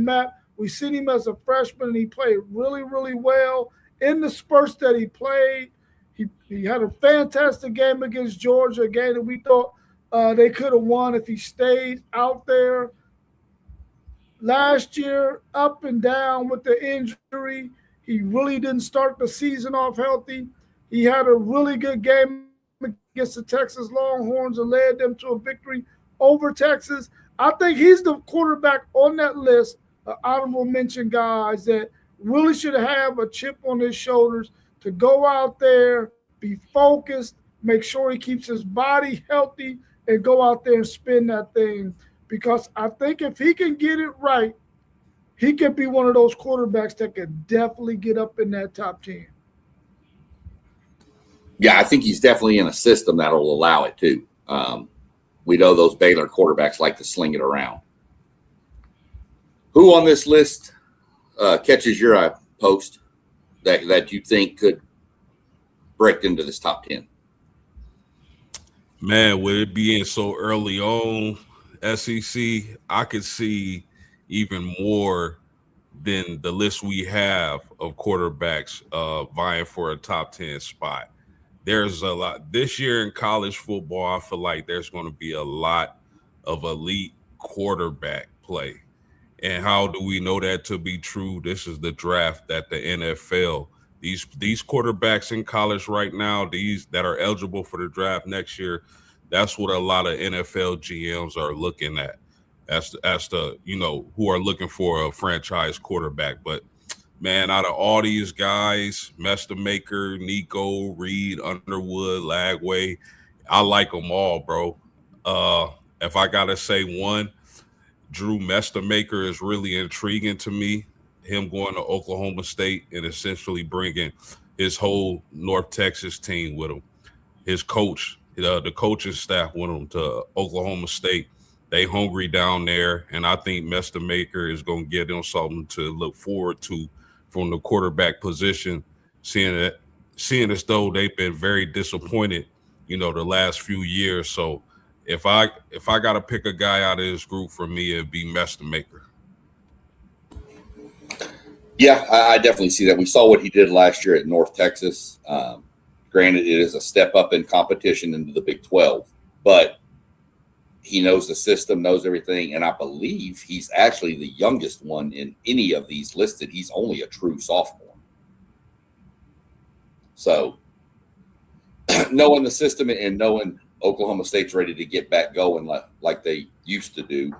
Matt. We've seen him as a freshman, and he played really, really well in the spurts that he played. He had a fantastic game against Georgia, a game that we thought they could have won if he stayed out there. Last year, up and down with the injury. He really didn't start the season off healthy. He had a really good game against the Texas Longhorns and led them to a victory over Texas. I think he's the quarterback on that list, honorable mention guys that really should have a chip on his shoulders to go out there, be focused, make sure he keeps his body healthy, and go out there and spin that thing. Because I think if he can get it right, he can be one of those quarterbacks that can definitely get up in that top 10. Yeah, I think he's definitely in a system that'll allow it too. We know those Baylor quarterbacks like to sling it around. Who on this list catches your eye, Post, that you think could break into this top 10? Man, with it being so early on, SEC, I could see even more than the list we have of quarterbacks vying for a top 10 spot. There's a lot this year in college football. I feel like there's going to be a lot of elite quarterback play. And how do we know that to be true? This is the draft that the NFL, these quarterbacks in college right now, these that are eligible for the draft next year, that's what a lot of NFL GMs are looking at as the who are looking for a franchise quarterback. But man, out of all these guys, Maker, Nico, Reed, Underwood, Lagway, I like them all, bro. If I gotta say one, Drew Maker is really intriguing to me. Him going to Oklahoma State and essentially bringing his whole North Texas team with him. His coach, the coaching staff with him to Oklahoma State. They hungry down there, and I think Maker is going to give them something to look forward to from the quarterback position, seeing as though they've been very disappointed, the last few years. So if I got to pick a guy out of this group, for me, it'd be Maker. Yeah, I definitely see that. We saw what he did last year at North Texas. Granted, it is a step up in competition into the Big 12, but he knows the system, knows everything, and I believe he's actually the youngest one in any of these listed. He's only a true sophomore. So knowing the system and knowing Oklahoma State's ready to get back going like they used to do,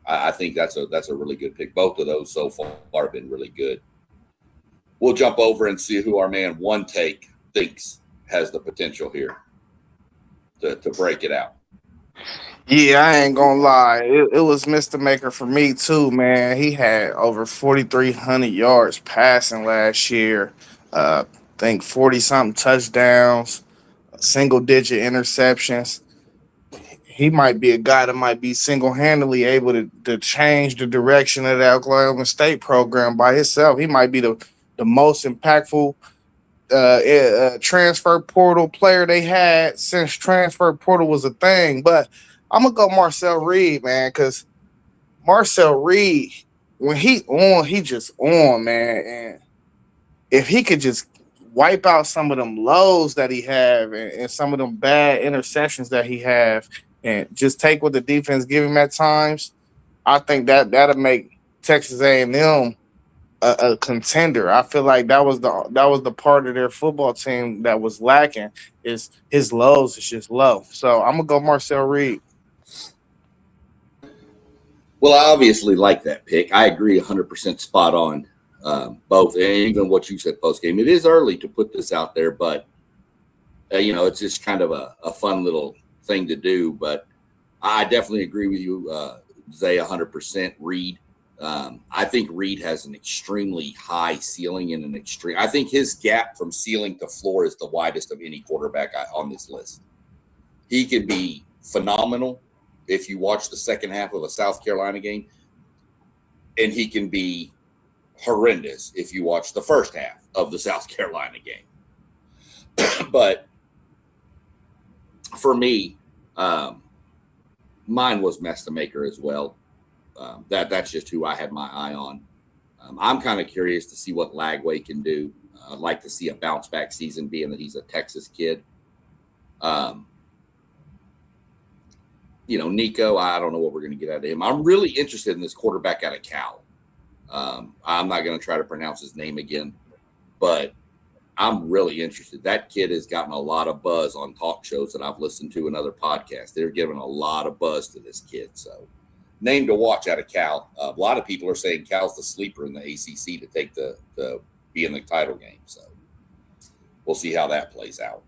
I think that's a really good pick. Both of those so far have been really good. We'll jump over and see who our man One Take thinks has the potential here to break it out. Yeah, I ain't gonna lie. It was Maker for me too, man. He had over 4,300 yards passing last year. I think 40-something touchdowns, single-digit interceptions. He might be a guy that might be single-handedly able to change the direction of the Oklahoma State program by himself. He might be the most impactful transfer portal player they had since transfer portal was a thing. But I'm gonna go Marcel Reed, man, because Marcel Reed, when he just on, man. And if he could just wipe out some of them lows that he have and some of them bad interceptions that he have, and just take what the defense give him at times, I think that'll make Texas A&M a contender. I feel like that was the part of their football team that was lacking, is his lows is just low. So I'm gonna go Marcel Reed. Well, I obviously like that pick. I agree 100% spot on both, and even what you said post game. It is early to put this out there, but it's just kind of a fun little thing to do. But I definitely agree with you, Zay, 100%. Reed. I think Reed has an extremely high ceiling and I think his gap from ceiling to floor is the widest of any quarterback on this list. He could be phenomenal if you watch the second half of a South Carolina game, and he can be horrendous if you watch the first half of the South Carolina game. But for me, mine was Maker as well. That's just who I had my eye on. I'm kind of curious to see what Lagway can do. I'd like to see a bounce back season, being that he's a Texas kid. Nico, I don't know what we're going to get out of him. I'm really interested in this quarterback out of Cal. I'm not going to try to pronounce his name again, but I'm really interested. That kid has gotten a lot of buzz on talk shows that I've listened to and other podcasts. They're giving a lot of buzz to this kid. So, name to watch out of Cal. A lot of people are saying Cal's the sleeper in the ACC to take the be in the title game. So, we'll see how that plays out.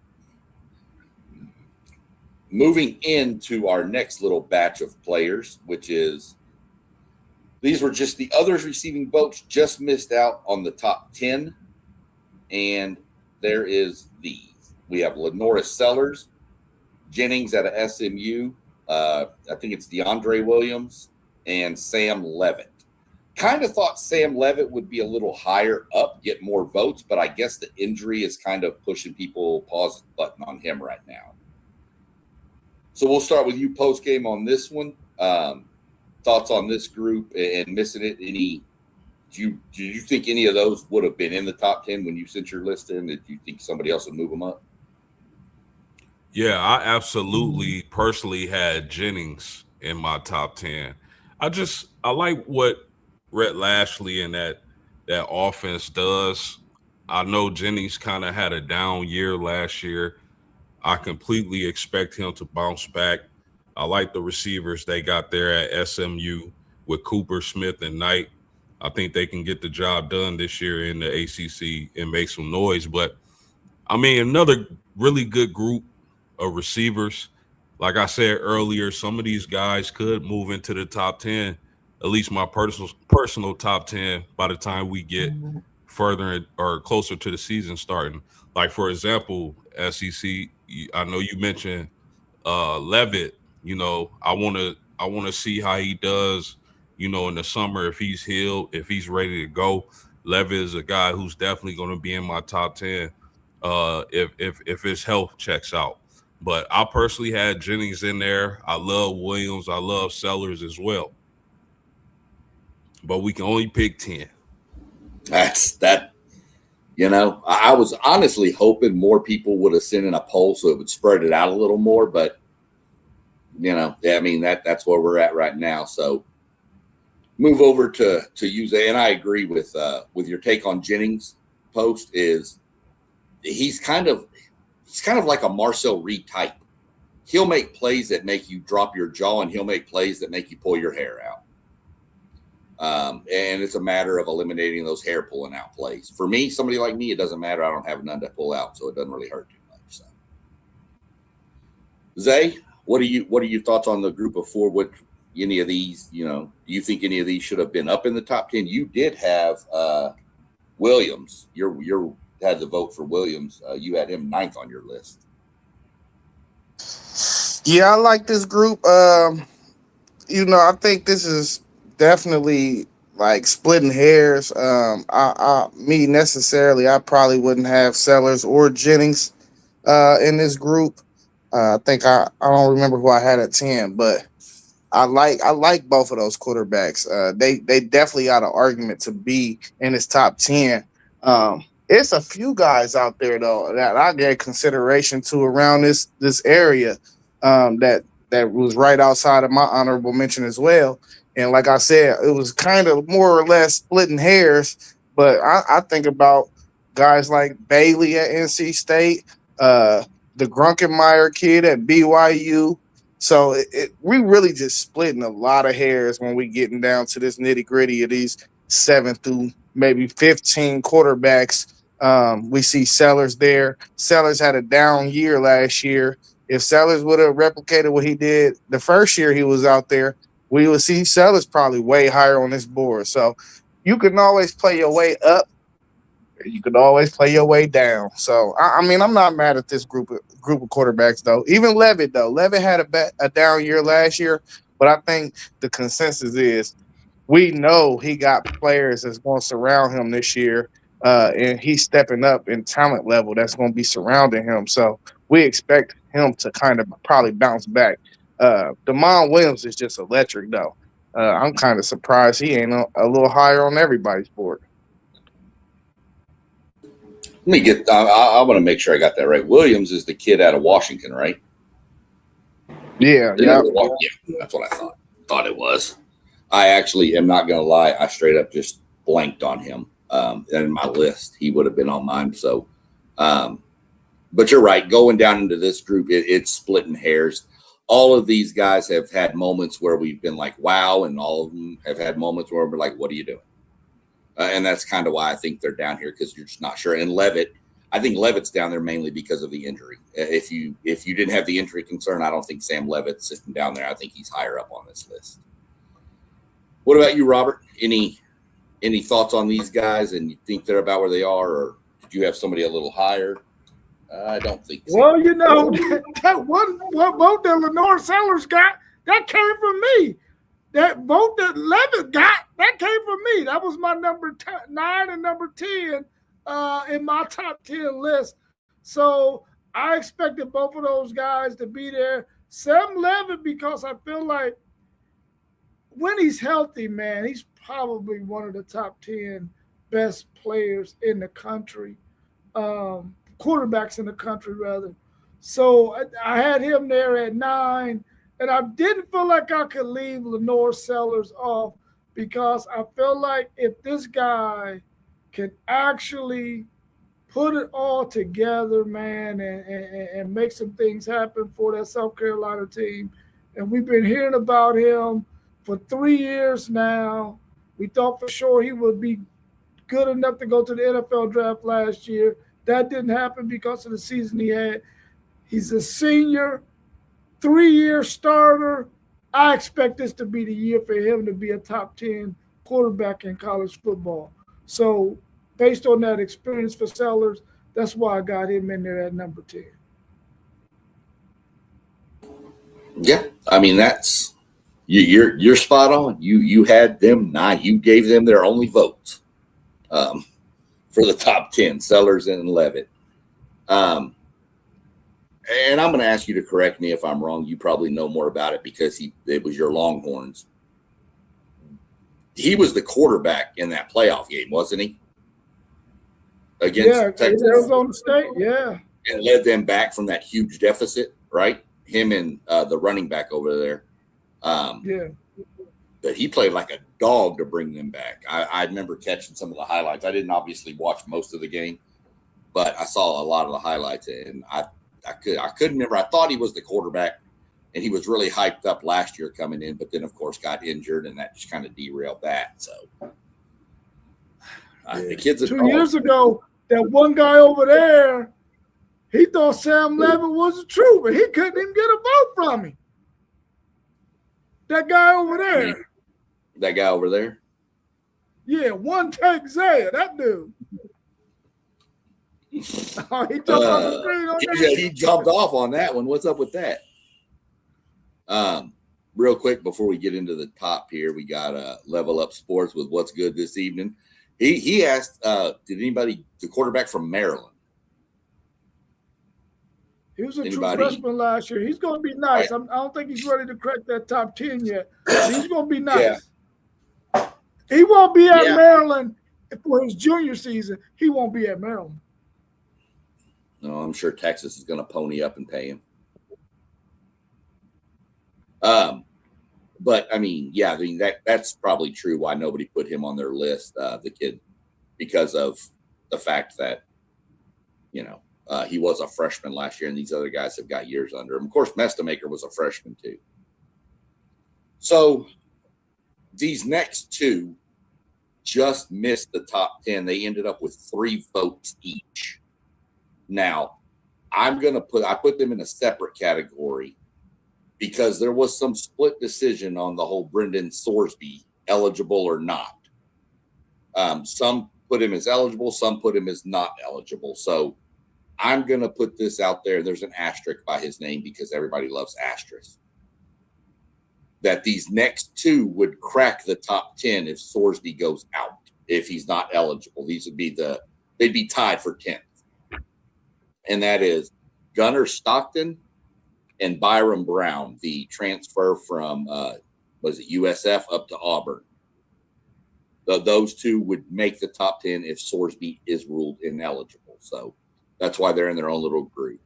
Moving into our next little batch of players, which is these were just the others receiving votes, just missed out on the top 10. And there is these. We have Lenoris Sellers, Jennings out of SMU. I think it's DeAndre Williams and Sam Levitt. Kind of thought Sam Levitt would be a little higher up, get more votes, but I guess the injury is kind of pushing people pause button on him right now. So we'll start with you post game on this one. Thoughts on this group and missing it? Do you think any of those would have been in the top 10 when you sent your list in? Did you think somebody else would move them up? Yeah, I absolutely personally had Jennings in my top 10. I like what Rhett Lashley and that offense does. I know Jennings kind of had a down year last year. I completely expect him to bounce back. I like the receivers they got there at SMU with Cooper, Smith, and Knight. I think they can get the job done this year in the ACC and make some noise. But, I mean, another really good group of receivers. Like I said earlier, some of these guys could move into the top 10, at least my personal top 10 by the time we get further or closer to the season starting. Like, for example, SEC, I know you mentioned Levitt. I want to see how he does, in the summer, if he's healed, if he's ready to go. Levitt is a guy who's definitely going to be in my top 10 if his health checks out. But I personally had Jennings in there. I love Williams. I love Sellers as well. But we can only pick 10. That's that. I was honestly hoping more people would have sent in a poll so it would spread it out a little more. But, that's where we're at right now. So move over to you, Zay. And I agree with your take on Jennings post is he's kind of like a Marcel Reed type. He'll make plays that make you drop your jaw, and he'll make plays that make you pull your hair out. And it's a matter of eliminating those hair pulling out plays. For me, somebody like me, it doesn't matter. I don't have none to pull out, so it doesn't really hurt too much. So, Zay, what are your thoughts on the group of four? What any of these, do you think any of these should have been up in the top 10? You did have Williams. You had the vote for Williams. You had him 9th on your list. Yeah, I like this group. I think this is definitely like splitting hairs. I probably wouldn't have Sellers or Jennings in this group. I think I don't remember who I had at 10, but I like both of those quarterbacks. They definitely got an argument to be in this top 10. It's a few guys out there though that I gave consideration to around this area that was right outside of my honorable mention as well. And like I said, it was kind of more or less splitting hairs, but I think about guys like Bailey at NC State, the Grunkenmeyer kid at BYU. So we really just splitting a lot of hairs when we getting down to this nitty gritty of these 7 through maybe 15 quarterbacks. We see Sellers there. Sellers had a down year last year. If Sellers would have replicated what he did the first year he was out there, we would see Sellers probably way higher on this board. So you can always play your way up. You could always play your way down. So, I'm not mad at this group of quarterbacks, though. Even Levitt, though. Levitt had a down year last year, but I think the consensus is we know he got players that's going to surround him this year, and he's stepping up in talent level that's going to be surrounding him. So we expect him to kind of probably bounce back. Damon Williams is just electric, though. I'm kind of surprised he ain't a little higher on everybody's board. Let me get. I want to make sure I got that right. Williams is the kid out of Washington, right? Yeah, Yeah, that's what I thought. Thought it was. I actually am not going to lie. I straight up just blanked on him. In my list, he would have been on mine. So, but you're right. Going down into this group, it's splitting hairs. All of these guys have had moments where we've been like, wow, and all of them have had moments where we're like, what are you doing? And that's kind of why I think they're down here, because you're just not sure. And Levitt, I think Levitt's down there mainly because of the injury. If you didn't have the injury concern, I don't think Sam Levitt's sitting down there. I think he's higher up on this list. What about you, Robert? Any thoughts on these guys, and you think they're about where they are, or did you have somebody a little higher? I don't think so. Well, that one vote that Lenore Sellers got, that came from me. That vote that Levitt got, that came from me. That was my number 9 and number 10 in my top 10 list. So I expected both of those guys to be there. Sam Levitt, because I feel like when he's healthy, man, he's probably one of the top 10 best players in the country, quarterbacks in the country, rather. So I had him there at 9. And I didn't feel like I could leave Lenore Sellers off, because I feel like if this guy can actually put it all together, man, and make some things happen for that South Carolina team. And we've been hearing about him for 3 years now. We thought for sure he would be good enough to go to the NFL draft last year. That didn't happen because of the season he had. He's a senior, 3-year starter. I expect this to be the year for him to be a top 10 quarterback in college football. So based on that experience for Sellers, that's why I got him in there at number 10. Yeah, I mean, that's you're spot on. You had them 9. You gave them their only votes for the top 10, Sellers and Levitt. And I'm going to ask you to correct me if I'm wrong. You probably know more about it because it was your Longhorns. He was the quarterback in that playoff game, wasn't he? Against Texas. Arizona State, yeah. And led them back from that huge deficit, right? Him and the running back over there. Yeah. But he played like a dog to bring them back. I remember catching some of the highlights. I didn't obviously watch most of the game, but I saw a lot of the highlights, and I couldn't remember. I thought he was the quarterback, and he was really hyped up last year coming in, but then, of course, got injured, and that just kind of derailed that. So the kid's 2 years ago, that one guy over there, he thought Sam Levitt was true, but he couldn't even get a vote from him. That guy over there. That guy over there? Yeah, one take Zaya, that dude. Oh, he jumped off the screen on that. Yeah, he jumped off on that one. What's up with that? Real quick before we get into the top here, we got Level Up Sports with what's good this evening. He asked, did anybody, the quarterback from Maryland? He was a true freshman last year. He's going to be nice. Right. I don't think he's ready to crack that top 10 yet. He's going to be nice. Yeah. He won't be at Maryland for his junior season. He won't be at Maryland. No, I'm sure Texas is going to pony up and pay him. But I mean, that's probably true why nobody put him on their list, the kid, because of the fact that, he was a freshman last year and these other guys have got years under him. Of course, Mestamaker was a freshman too. So these next two just missed the top 10. They ended up with 3 votes each. Now, I put them in a separate category because there was some split decision on the whole Brendan Sorsby eligible or not. Some put him as eligible, some put him as not eligible. So I'm going to put this out there. There's an asterisk by his name because everybody loves asterisks. That these next 2 would crack the top 10 if Sorsby goes out, if he's not eligible. These would be they'd be tied for 10th. And that is Gunnar Stockton and Byron Brown, the transfer from was it USF up to Auburn. Those two would make the top 10 if Sorsby is ruled ineligible. So that's why they're in their own little group.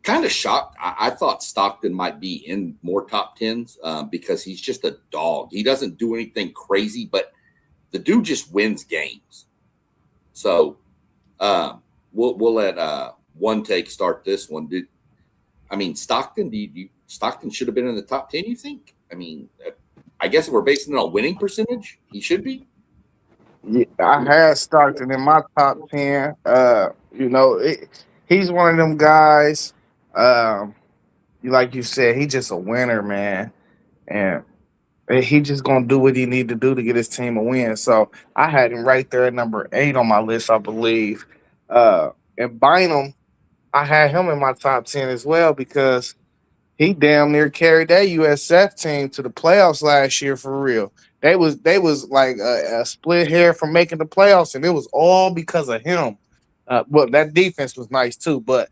Kind of shocked. I thought Stockton might be in more top 10s because he's just a dog. He doesn't do anything crazy, but the dude just wins games. So we'll let one take start this one. Stockton, Stockton should have been in the top 10, you think? I mean, I guess if we're basing it on winning percentage, he should be. Yeah, I had Stockton in my top 10. He's one of them guys. Like you said, he's just a winner, man. And he just gonna do what he need to do to get his team a win. So I had him right there at number 8 on my list, I believe. And Bynum, I had him in my top 10 as well because he damn near carried that USF team to the playoffs last year for real. They was like a split hair from making the playoffs, and it was all because of him. Well, that defense was nice too, but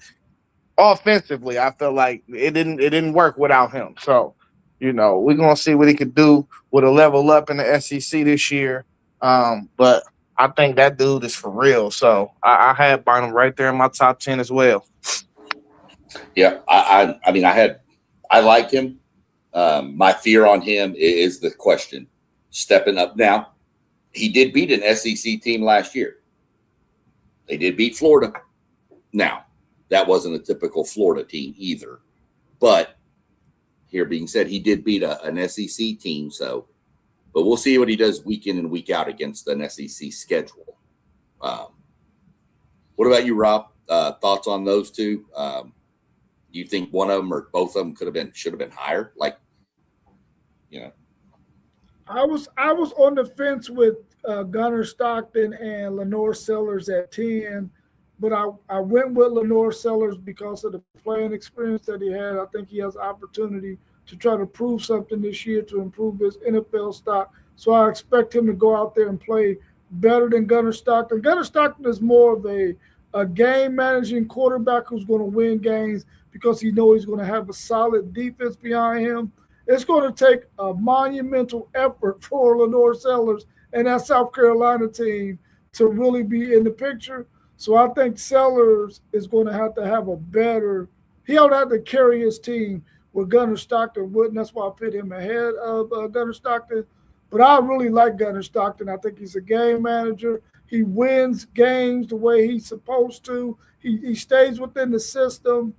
offensively, I felt like it didn't work without him. So, we're gonna see what he could do with a level up in the SEC this year. But I think that dude is for real. So I had Bynum right there in my top 10 as well. Yeah, I like him. My fear on him is the question stepping up. Now, he did beat an SEC team last year. They did beat Florida. Now, that wasn't a typical Florida team either. But here being said, he did beat an SEC team. But we'll see what he does week in and week out against an SEC schedule. What about you, Rob? Thoughts on those two? Do you think one of them or both of them should have been higher? I was on the fence with Gunnar Stockton and Lenore Sellers at 10, but I went with Lenore Sellers because of the playing experience that he had. I think he has opportunity to try to prove something this year to improve his NFL stock. So I expect him to go out there and play better than Gunnar Stockton. Gunnar Stockton is more of a game managing quarterback who's going to win games because he knows he's going to have a solid defense behind him. It's going to take a monumental effort for Lenore Sellers and that South Carolina team to really be in the picture. So I think Sellers is going to have a better – he'll have to carry his team where Gunnar Stockton wouldn't. That's why I put him ahead of Gunnar Stockton. But I really like Gunnar Stockton. I think he's a game manager. He wins games the way he's supposed to. He stays within the system.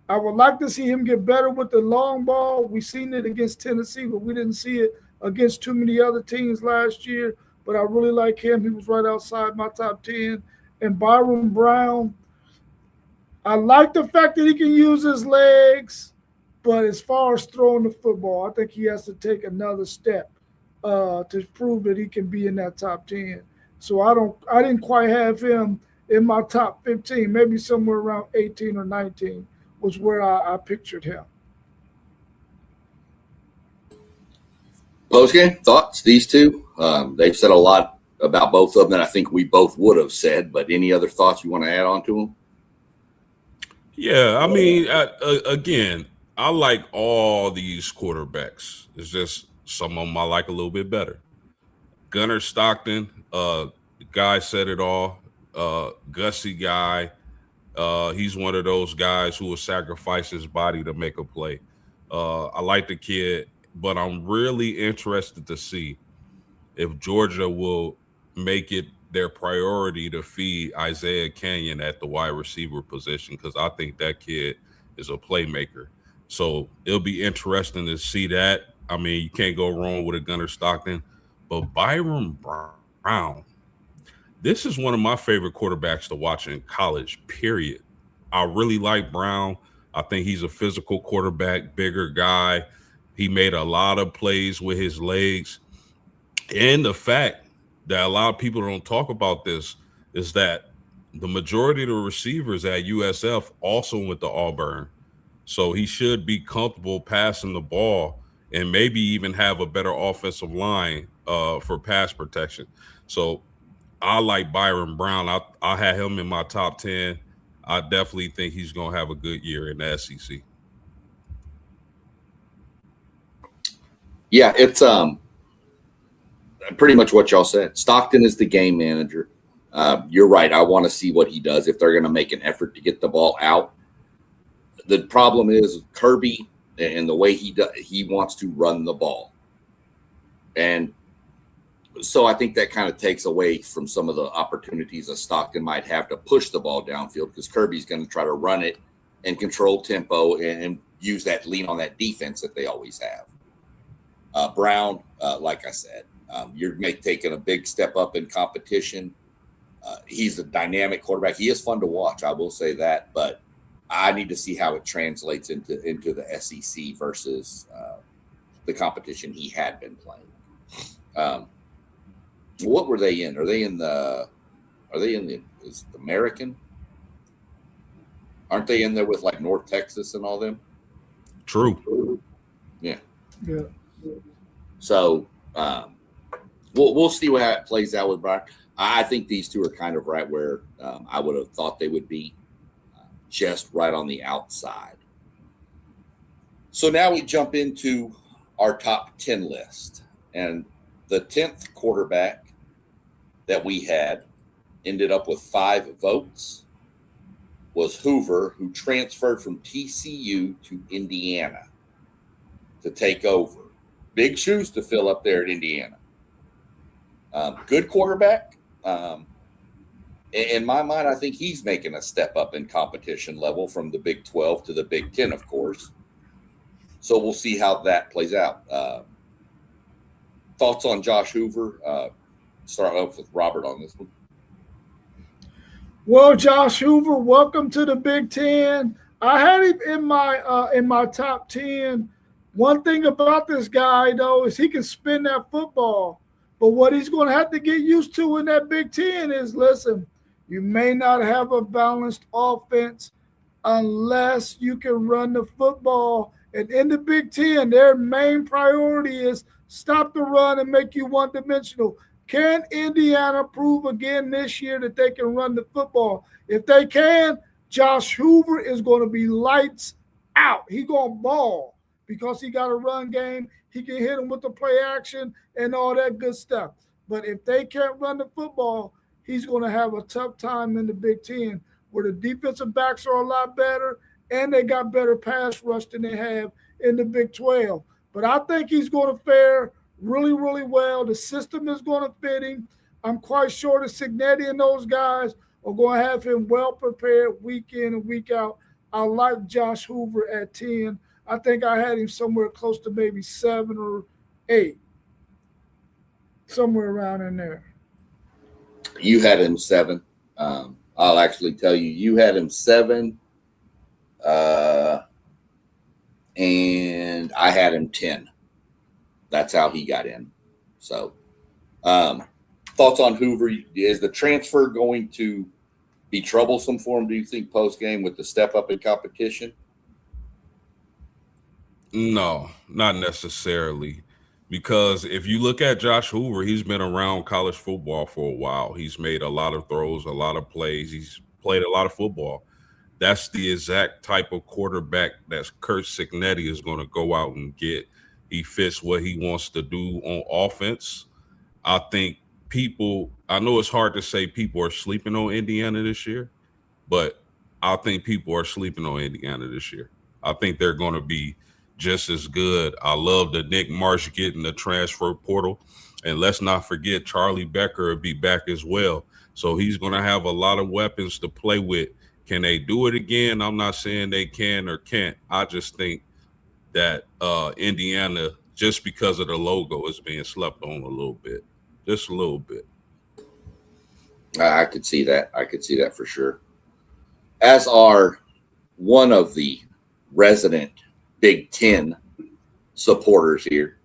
I would like to see him get better with the long ball. We've seen it against Tennessee, but we didn't see it against too many other teams last year. But I really like him. He was right outside my top 10. And Byron Brown, I like the fact that he can use his legs, but as far as throwing the football, I think he has to take another step to prove that he can be in that top 10. So I didn't quite have him in my top 15, maybe somewhere around 18 or 19 was where I pictured him. Postgame thoughts, these two? They've said a lot about both of them that I think we both would have said, but any other thoughts you want to add on to them? Yeah, again, I like all these quarterbacks. It's just some of them I like a little bit better. Gunnar Stockton, guy said it all. Gussy guy. He's one of those guys who will sacrifice his body to make a play. I like the kid, but I'm really interested to see if Georgia will make it their priority to feed Isaiah Canyon at the wide receiver position, because I think that kid is a playmaker. So it'll be interesting to see that. I mean, you can't go wrong with a Gunnar Stockton, but Byron Brown, this is one of my favorite quarterbacks to watch in college, period. I really like Brown. I think he's a physical quarterback, bigger guy. He made a lot of plays with his legs. And the fact that a lot of people don't talk about this is that the majority of the receivers at USF also went to Auburn. So he should be comfortable passing the ball and maybe even have a better offensive line for pass protection. So I like Byron Brown. I had him in my top 10. I definitely think he's going to have a good year in the SEC. Yeah, it's pretty much what y'all said. Stockton is the game manager. You're right. I want to see what he does if they're going to make an effort to get the ball out. The problem is Kirby and the way he wants to run the ball. And so I think that kind of takes away from some of the opportunities that Stockton might have to push the ball downfield, because Kirby's going to try to run it and control tempo and use that, lean on that defense that they always have. Brown, like I said, you're taking a big step up in competition. He's a dynamic quarterback. He is fun to watch, I will say that, but I need to see how it translates into the SEC versus the competition he had been playing. What were they in? Are they in the is it American? Aren't they in there with like North Texas and all them? True. Yeah. Yeah. So we'll see how it plays out with Brian. I think these two are kind of right where I would have thought they would be, just right on the outside. So now we jump into our top 10 list, and the 10th quarterback that we had ended up with 5 votes was Hoover, who transferred from TCU to Indiana to take over. Big shoes to fill up there at Indiana. Good quarterback. In my mind, I think he's making a step up in competition level from the Big 12 to the Big 10, of course. So we'll see how that plays out. Thoughts on Josh Hoover? Start off with Robert on this one. Well, Josh Hoover, welcome to the Big Ten. I had him in my top 10. One thing about this guy, though, is he can spin that football. But what he's going to have to get used to in that Big Ten is, listen, you may not have a balanced offense unless you can run the football. And in the Big Ten, their main priority is stop the run and make you one-dimensional. Can Indiana prove again this year that they can run the football? If they can, Josh Hoover is going to be lights out. He's going to ball because he got a run game. He can hit them with the play action and all that good stuff. But if they can't run the football, he's going to have a tough time in the Big Ten, where the defensive backs are a lot better and they got better pass rush than they have in the Big 12. But I think he's going to fare really, really well. The system is going to fit him. I'm quite sure that Cignetti and those guys are going to have him well prepared week in and week out. I like Josh Hoover at 10. I think I had him somewhere close to maybe 7 or 8, somewhere around in there. You had him 7. I'll actually tell you, you had him 7, and I had him 10. That's how he got in. So, thoughts on Hoover? Is the transfer going to be troublesome for him, do you think, post-game with the step up in competition? No, not necessarily. Because if you look at Josh Hoover, he's been around college football for a while. He's made a lot of throws, a lot of plays. He's played a lot of football. That's the exact type of quarterback that Kurt Cignetti is going to go out and get. He fits what he wants to do on offense. I think I know it's hard to say people are sleeping on Indiana this year, but I think people are sleeping on Indiana this year. I think they're going to be just as good. I love the Nick Marsh getting the transfer portal. And let's not forget Charlie Becker will be back as well. So he's going to have a lot of weapons to play with. Can they do it again? I'm not saying they can or can't. I just think that Indiana, just because of the logo, is being slept on a little bit. Just a little bit. I could see that. I could see that for sure. As are one of the resident Big Ten supporters here,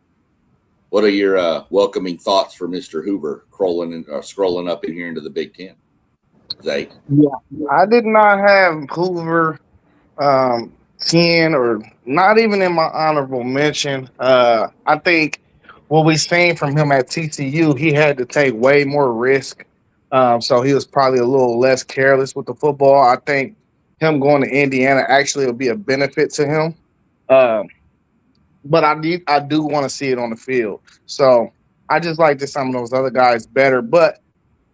what are your welcoming thoughts for Mr. Hoover scrolling up in here into the Big Ten? Zay? Yeah, I did not have Hoover 10 or not even in my honorable mention. I think what we seen from him at TCU, he had to take way more risk. So he was probably a little less careless with the football. I think him going to Indiana actually will be a benefit to him. but I do want to see it on the field. So I just like that some of those other guys better, but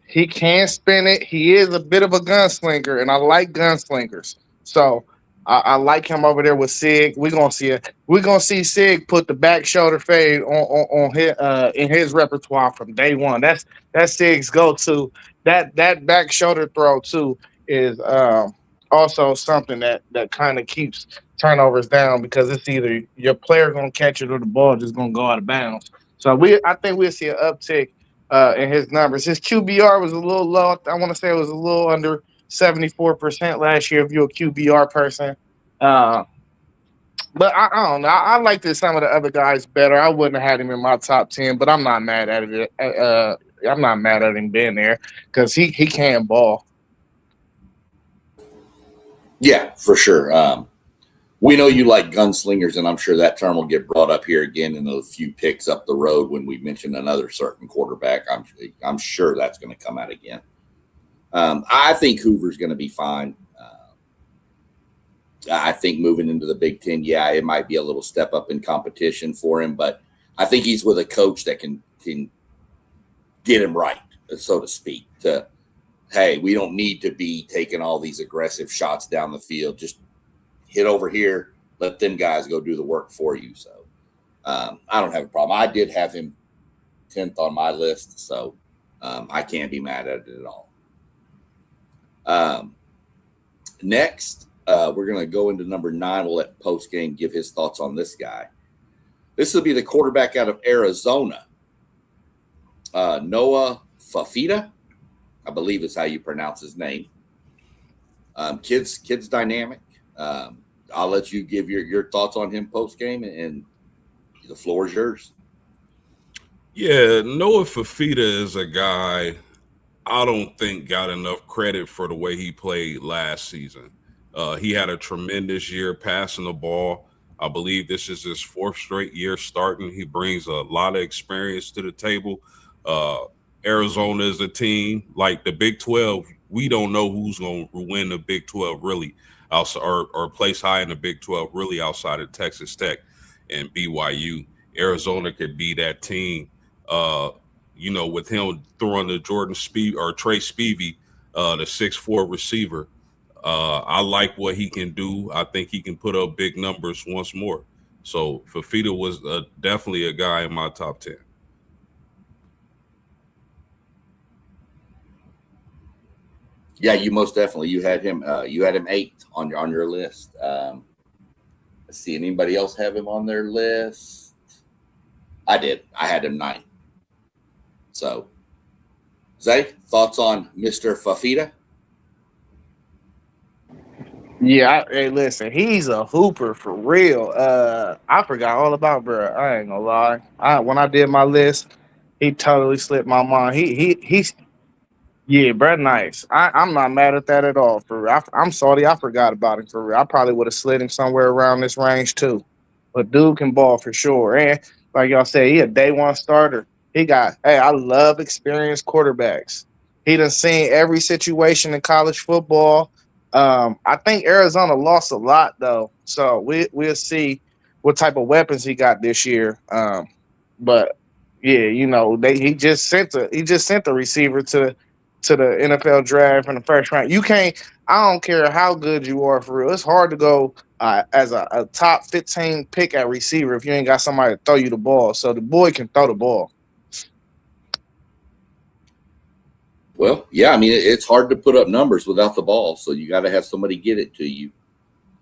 he can spin it. He is a bit of a gunslinger, and I like gunslingers. So I like him over there with Sig. We're gonna see Sig put the back shoulder fade on his in his repertoire from day one. That's Sig's go to. That back shoulder throw too is also something that kind of keeps turnovers down because it's either your player gonna catch it or the ball just gonna go out of bounds. So I think we'll see an uptick in his numbers. His QBR was a little low. I want to say it was a little under 74% last year if you're a QBR person. Uh, but I don't know. I liked some of the other guys better. I wouldn't have had him in my top 10, but I'm not mad at it. I'm not mad at him being there because he can ball. Yeah, for sure. We know you like gunslingers, and I'm sure that term will get brought up here again in a few picks up the road when we mention another certain quarterback. I'm sure that's going to come out again. I think Hoover's going to be fine. I think moving into the Big Ten, yeah, it might be a little step up in competition for him, but I think he's with a coach that can get him right, so to speak. Hey, we don't need to be taking all these aggressive shots down the field. Just hit over here, let them guys go do the work for you. So I don't have a problem. I did have him 10th on my list, so I can't be mad at it at all. Next, we're going to go into number 9. We'll let Postgame give his thoughts on this guy. This will be the quarterback out of Arizona, Noah Fafita, I believe is how you pronounce his name. Kid's dynamic. I'll let you give your thoughts on him post-game, and the floor is yours. Yeah, Noah Fafita is a guy I don't think got enough credit for the way he played last season. He had a tremendous year passing the ball. I believe this is his 4th straight year starting. He brings a lot of experience to the table. Arizona is a team like the Big 12. We don't know who's going to win the Big 12 really, or place high in the Big 12 really outside of Texas Tech and BYU. Arizona could be that team. With him throwing the Jordan Speed or Trey Spivey, the 6'4" receiver. I like what he can do. I think he can put up big numbers once more. So Fafita was definitely a guy in my top 10. Yeah, you most definitely. You had him 8th on your list. Let's see. Anybody else have him on their list? I did. I had him 9th. So, Zay, thoughts on Mr. Fafita? Yeah, hey, listen, he's a hooper for real. I forgot all about bro. I ain't gonna lie. When I did my list, he totally slipped my mind. He's yeah, Brett Nice. I'm not mad at that at all. For real. I'm sorry, I forgot about him for real. I probably would have slid him somewhere around this range too. But dude can ball for sure. And like y'all said, he a day one starter. I love experienced quarterbacks. He done seen every situation in college football. I think Arizona lost a lot though, so we'll see what type of weapons he got this year. But yeah, he just sent the receiver to the NFL draft in the first round. You can't. I don't care how good you are for real. It's hard to go as a top 15 pick at receiver if you ain't got somebody to throw you the ball. So the boy can throw the ball. Well, yeah, I mean, it's hard to put up numbers without the ball, so you got to have somebody get it to you.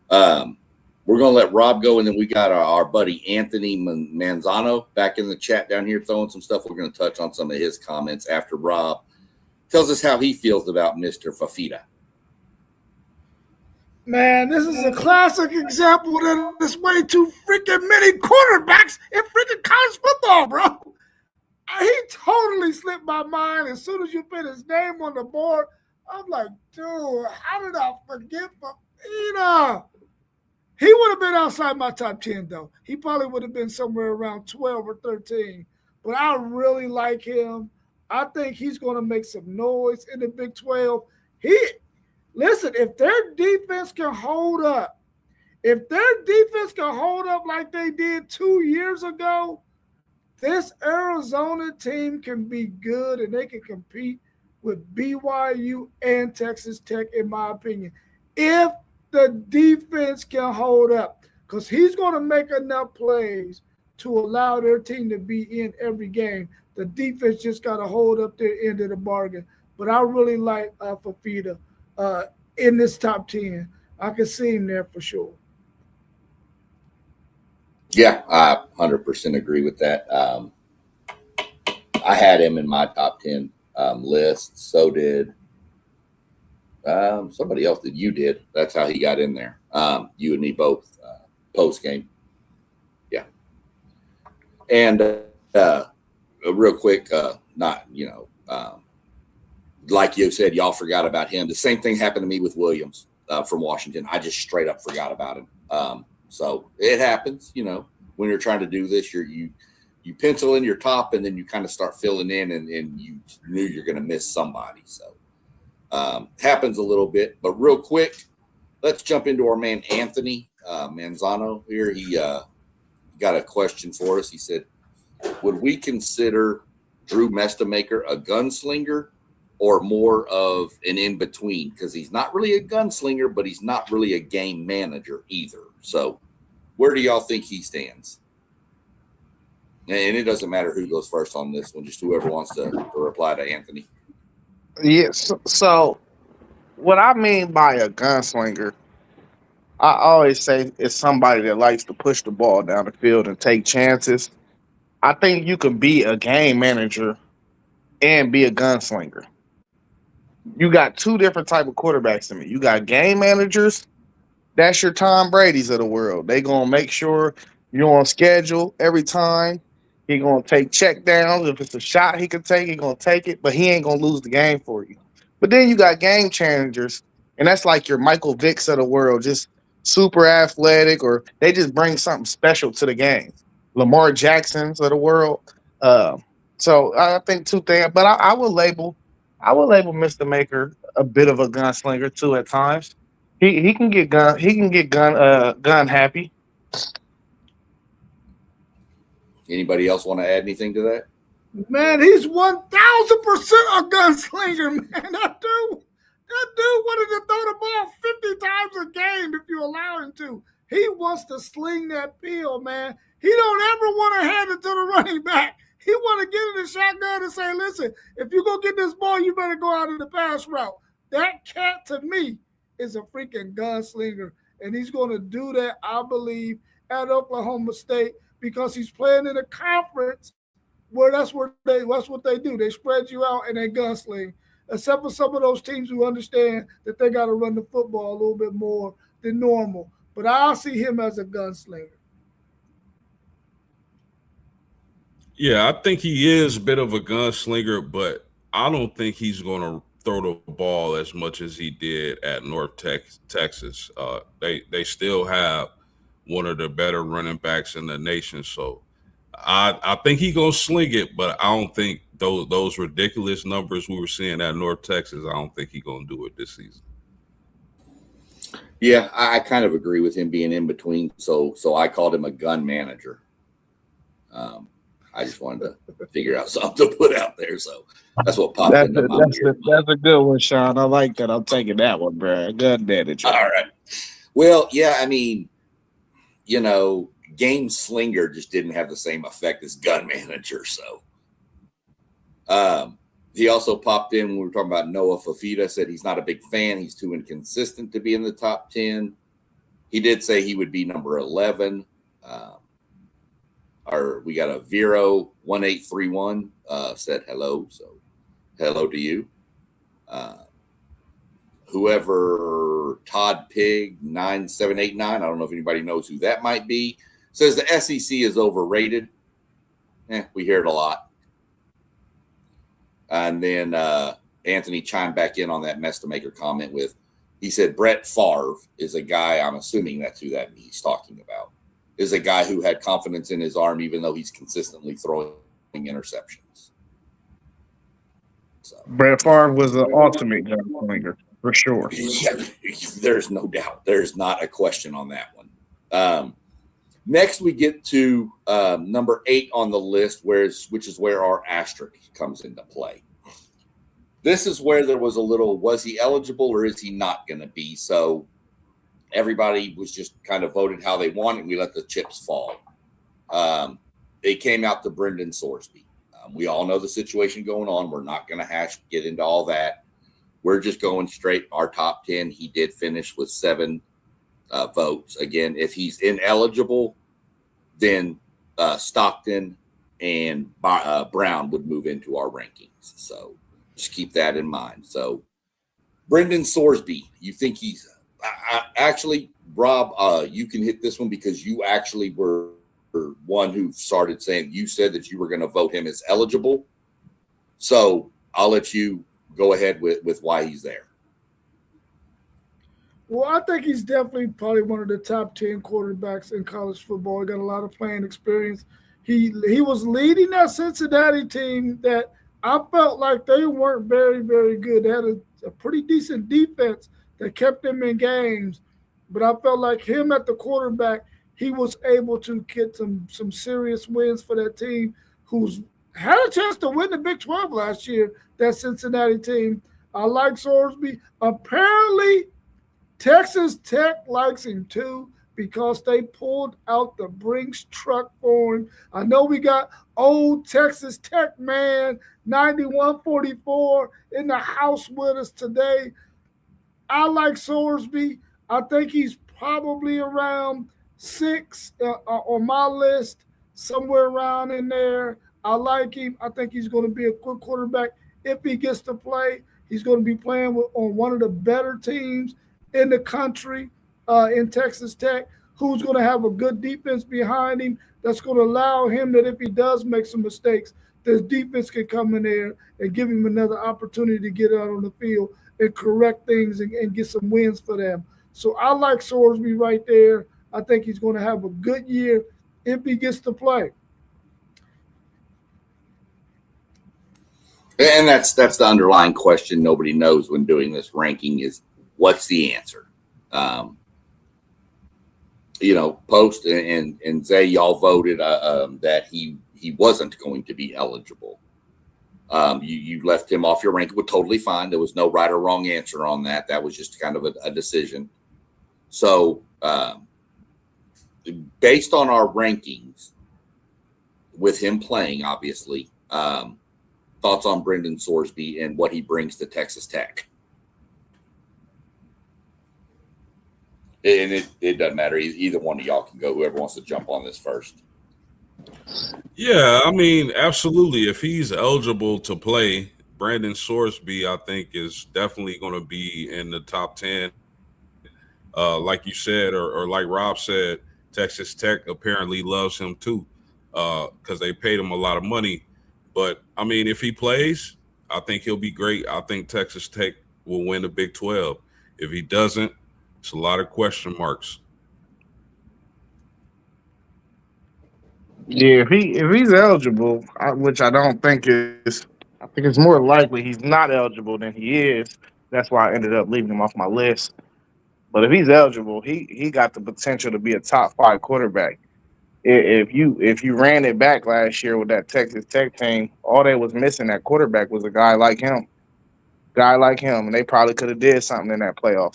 We're going to let Rob go, and then we got our buddy Anthony Manzano back in the chat down here throwing some stuff. We're going to touch on some of his comments after Rob tells us how he feels about Mr. Fafita. Man, this is a classic example that there's way too freaking many quarterbacks in freaking college football, bro. He totally slipped my mind as soon as you put his name on the board. I'm like, dude, how did I forget Fafita? He would have been outside my top 10, though. He probably would have been somewhere around 12 or 13. But I really like him. I think he's going to make some noise in the Big 12. Listen, if their defense can hold up If their defense can hold up like they did 2 years ago, this Arizona team can be good and they can compete with BYU and Texas Tech, in my opinion, if the defense can hold up. Because he's going to make enough plays to allow their team to be in every game. The defense just got to hold up their end of the bargain. But I really like Fafita in this top 10. I can see him there for sure. Yeah, I 100% agree with that. I had him in my top 10 list. So did somebody else that you did. That's how he got in there. You and me both post game. Yeah. And real quick, like you said, y'all forgot about him. The same thing happened to me with Williams from Washington. I just straight up forgot about him. So it happens, when you're trying to do this, you pencil in your top and then you kind of start filling in and you knew you're going to miss somebody. So happens a little bit, but real quick, let's jump into our man, Anthony Manzano here. He got a question for us. He said, would we consider Drew Mestamaker a gunslinger or more of an in-between? Because he's not really a gunslinger, but he's not really a game manager either. So where do y'all think he stands? And it doesn't matter who goes first on this one, just whoever wants to reply to Anthony. Yes. So what I mean by a gunslinger, I always say it's somebody that likes to push the ball down the field and take chances. I think you can be a game manager and be a gunslinger. You got two different type of quarterbacks in me. You got game managers. That's your Tom Brady's of the world. They going to make sure you're on schedule every time. He going to take check downs. If it's a shot he can take, he going to take it, but he ain't going to lose the game for you. But then you got game changers, and that's like your Michael Vicks of the world, just super athletic, or they just bring something special to the game. Lamar Jackson's of the world. So I think two things, but I will label Mr. Maker a bit of a gunslinger too at times. He can get gun happy. Anybody else want to add anything to that? Man, he's 1,000% a gunslinger, man. That dude wanted to throw the ball 50 times a game if you allow him to. He wants to sling that pill, man. He don't ever want to hand it to the running back. He want to get in the shotgun and say, listen, if you go get this ball, you better go out in the pass route. That cat, to me, is a freaking gunslinger. And he's going to do that, I believe, at Oklahoma State because he's playing in a conference where that's what they do. They spread you out and they gunsling. Except for some of those teams who understand that they got to run the football a little bit more than normal. But I see him as a gunslinger. Yeah, I think he is a bit of a gunslinger, but I don't think he's going to throw the ball as much as he did at North Texas. They still have one of the better running backs in the nation, so I think he's going to sling it, but I don't think those ridiculous numbers we were seeing at North Texas, I don't think he's going to do it this season. Yeah, I kind of agree with him being in between, so I called him a gun manager. I just wanted to figure out something to put out there, so that's what popped into my head. That's a good one, Sean. I like that. I'm taking that one, bro. Gun manager. All right. Well, yeah, I mean, game slinger just didn't have the same effect as gun manager. So he also popped in when we were talking about Noah Fafita, said he's not a big fan. He's too inconsistent to be in the top 10. He did say he would be number 11. Or we got a Vero 1831 said hello. So hello to you. Whoever Todd Pig 9789, I don't know if anybody knows who that might be, says the SEC is overrated. We hear it a lot. And then Anthony chimed back in on that Mestamaker comment with, he said Brett Favre is a guy, I'm assuming that's who that he's talking about, is a guy who had confidence in his arm even though he's consistently throwing interceptions. So Brett Favre was an ultimate gunslinger for sure. Yeah, there's no doubt. There's not a question on that one. Next, we get to number 8 on the list, which is where our asterisk comes into play. This is where there was a little, was he eligible or is he not going to be? So everybody was just kind of voted how they wanted. We let the chips fall. It came out to Brendan Sorsby. We all know the situation going on. We're not going to get into all that. We're just going straight our top 10. He did finish with 7 votes. Again, if he's ineligible, then Stockton and Brown would move into our rankings. So just keep that in mind. So Brendan Sorsby, you think he's actually, Rob, you can hit this one because you actually were one who started saying, you said that you were going to vote him as eligible. So I'll let you go ahead with why he's there. Well, I think he's definitely probably one of the top 10 quarterbacks in college football. He got a lot of playing experience. He was leading that Cincinnati team that I felt like they weren't very, very good. They had a pretty decent defense that kept them in games. But I felt like him at the quarterback, he was able to get some serious wins for that team who's had a chance to win the Big 12 last year, that Cincinnati team. I like Sorsby. Apparently, Texas Tech likes him too because they pulled out the Brinks truck for him. I know we got old Texas Tech man, 9144, in the house with us today. I like Sorsby. I think he's probably around 6 on my list, somewhere around in there. I like him. I think he's going to be a good quarterback if he gets to play. He's going to be playing on one of the better teams in the country in Texas Tech, who's going to have a good defense behind him that's going to allow him that if he does make some mistakes, this defense can come in there and give him another opportunity to get out on the field and correct things and get some wins for them. So I like Sorsby right there. I think he's going to have a good year if he gets to play. And that's the underlying question nobody knows when doing this ranking is what's the answer? Post and Zay, y'all voted that he wasn't going to be eligible. You left him off your ranking, but totally fine. There was no right or wrong answer on that. That was just kind of a decision. So based on our rankings, with him playing, obviously, thoughts on Brendan Sorsby and what he brings to Texas Tech. And it doesn't matter. Either one of y'all can go. Whoever wants to jump on this first. Yeah, I mean, absolutely. If he's eligible to play, Brandon Sorsby, I think, is definitely going to be in the top 10. Like you said, or like Rob said, Texas Tech apparently loves him too because they paid him a lot of money. But, I mean, if he plays, I think he'll be great. I think Texas Tech will win the Big 12. If he doesn't, it's a lot of question marks. Yeah, if he's eligible, which I don't think is, I think it's more likely he's not eligible than he is. That's why I ended up leaving him off my list. But if he's eligible, he got the potential to be a top 5 quarterback. If you ran it back last year with that Texas Tech team, all they was missing at quarterback was a guy like him, and they probably could have did something in that playoff.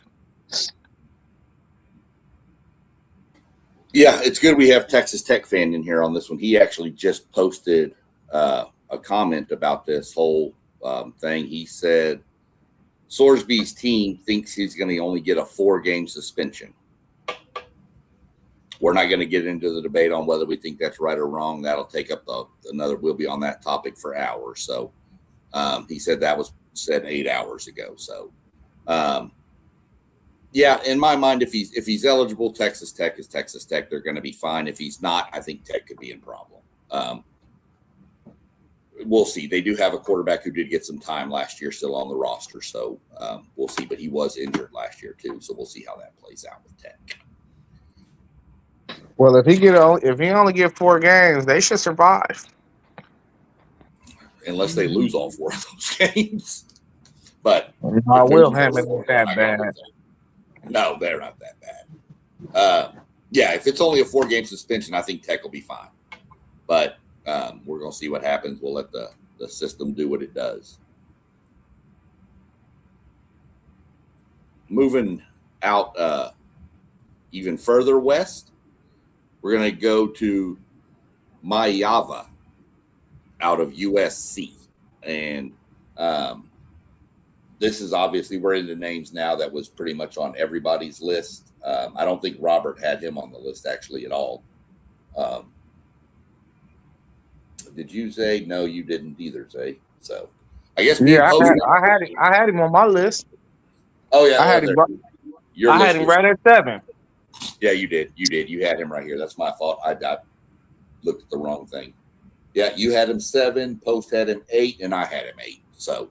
Yeah, it's good we have Texas Tech fan in here on this one. He actually just posted a comment about this whole thing. He said Sorsby's team thinks he's going to only get a 4-game suspension. We're not going to get into the debate on whether we think that's right or wrong. That'll take up another. We'll be on that topic for hours. So he said that was said 8 hours ago. So yeah, in my mind, if he's eligible, Texas Tech is Texas Tech. They're going to be fine. If he's not, I think Tech could be in problem. We'll see. They do have a quarterback who did get some time last year still on the roster. So we'll see. But he was injured last year too. So we'll see how that plays out with Tech. Well, if he only get 4 games, they should survive. Unless they lose all 4 of those games. But I will have it that bad. No, they're not that bad. Yeah, if it's only a 4-game suspension, I think Tech will be fine. But we're going to see what happens. We'll let the system do what it does. Moving out even further west, we're going to go to Mayava out of USC. And this is obviously, we're into names now that was pretty much on everybody's list. I don't think Robert had him on the list actually at all. Did you, Zay? No, you didn't either, Zay. So I guess I had him on my list. Oh yeah, I had him right at 7. Yeah, you did. You had him right here. That's my fault. I looked at the wrong thing. Yeah, you had him 7. Post had him 8, and I had him 8. So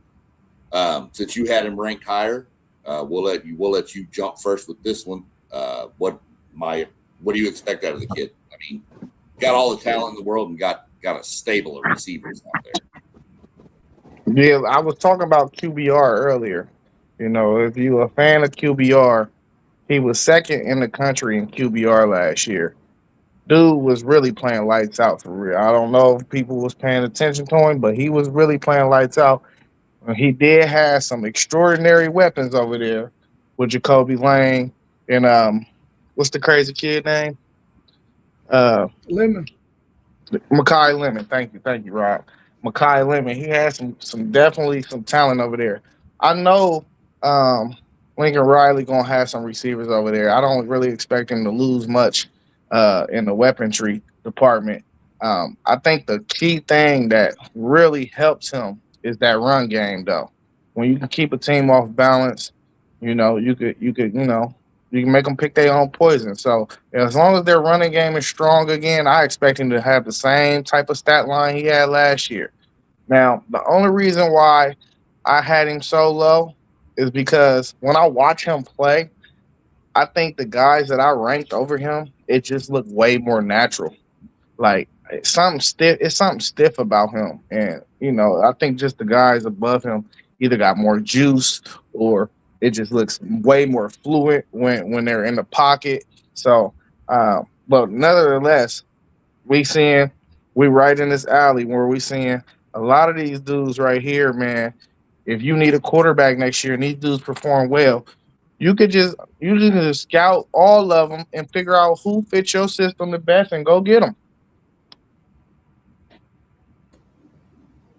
since you had him ranked higher, we'll let you jump first with this one. What do you expect out of the kid? I mean, got all the talent in the world and got a stable of receivers out there. Yeah, I was talking about QBR earlier. You know, if you're a fan of QBR, he was 2nd in the country in QBR last year. Dude was really playing lights out for real. I don't know if people was paying attention to him, but he was really playing lights out. He did have some extraordinary weapons over there with Jacoby Lane and what's the crazy kid name? Lemon. Makai Lemon. Thank you, Rob. Makai Lemon. He has definitely some talent over there. I know Lincoln Riley gonna have some receivers over there. I don't really expect him to lose much in the weaponry department. I think the key thing that really helps him is that run game, though. When you can keep a team off balance, you can make them pick their own poison. So as long as their running game is strong again, I expect him to have the same type of stat line he had last year. Now, the only reason why I had him so low is because when I watch him play, I think the guys that I ranked over him, it just looked way more natural. Like it's something stiff about him. And, I think just the guys above him either got more juice or it just looks way more fluent when they're in the pocket. So, but nevertheless, we right in this alley where we seeing a lot of these dudes right here, man. If you need a quarterback next year and these dudes perform well, you can just scout all of them and figure out who fits your system the best and go get them.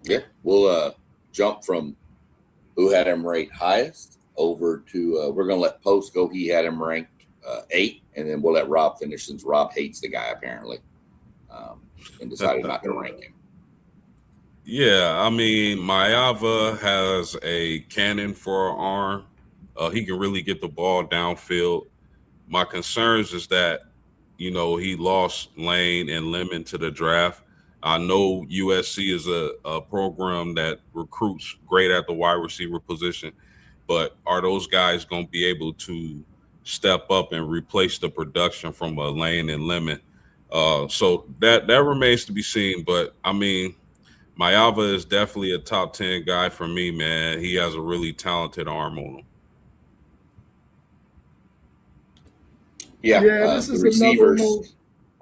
Yeah, we'll jump from who had him ranked highest over to we're going to let Post go. He had him ranked 8, and then we'll let Rob finish since Rob hates the guy apparently and decided not to rank him. Yeah, I mean, Mayava has a cannon for an arm. He can really get the ball downfield. My concerns is that, he lost Lane and Lemon to the draft. I know USC is a program that recruits great at the wide receiver position, but are those guys going to be able to step up and replace the production from a Lane and Lemon? So that remains to be seen. But, I mean, Mayava is definitely a top 10 guy for me, man. He has a really talented arm on him. Yeah, this is receivers.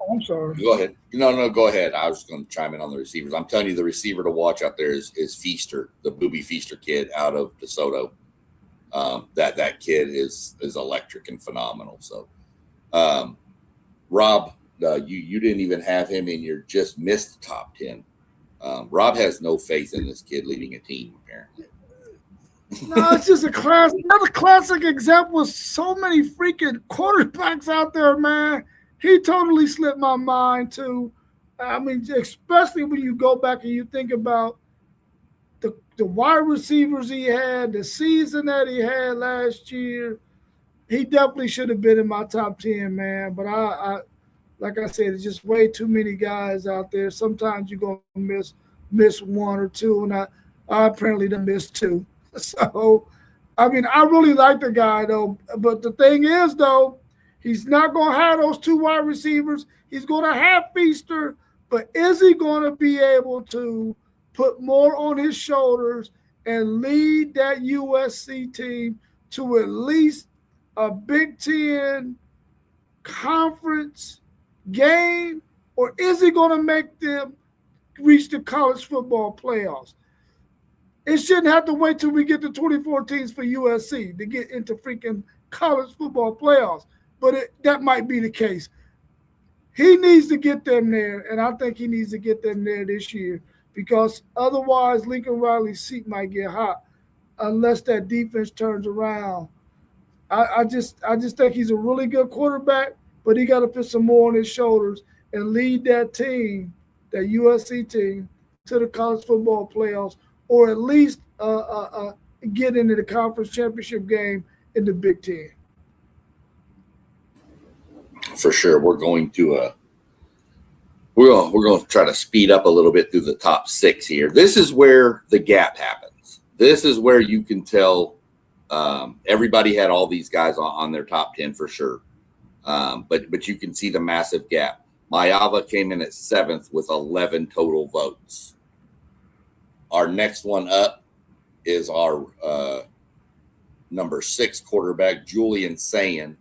I'm sorry. Go ahead. No, go ahead. I was going to chime in on the receivers. I'm telling you, the receiver to watch out there is Feaster, the Booby Feaster kid out of DeSoto. That kid is electric and phenomenal. So, Rob, you didn't even have him in your just missed top 10. Rob has no faith in this kid leading a team, apparently. No, it's just another classic example of so many freaking quarterbacks out there, man. He totally slipped my mind, too. I mean, especially when you go back and you think about the wide receivers he had, the season that he had last year. He definitely should have been in my top 10, man. But I like I said, it's just way too many guys out there. Sometimes you're going to miss 1 or 2, and I apparently done missed 2. So, I mean, I really like the guy, though. But the thing is, though, he's not going to have those 2 wide receivers. He's going to have Feaster, but is he going to be able to put more on his shoulders and lead that USC team to at least a Big Ten conference game, or is he going to make them reach the college football playoffs? It shouldn't have to wait till we get to 24 teams for USC to get into freaking college football playoffs. But that might be the case. He needs to get them there, and I think he needs to get them there this year, because otherwise Lincoln Riley's seat might get hot unless that defense turns around. I just think he's a really good quarterback, but he got to put some more on his shoulders and lead that team, that USC team, to the college football playoffs, or at least get into the conference championship game in the Big Ten. For sure, we're going to try to speed up a little bit through the top 6 here. This is where the gap happens. This is where you can tell everybody had all these guys on their top 10 for sure, but you can see the massive gap. Mayava came in at 7th with 11 total votes. Our next one up is our number 6 quarterback, Julian Sayin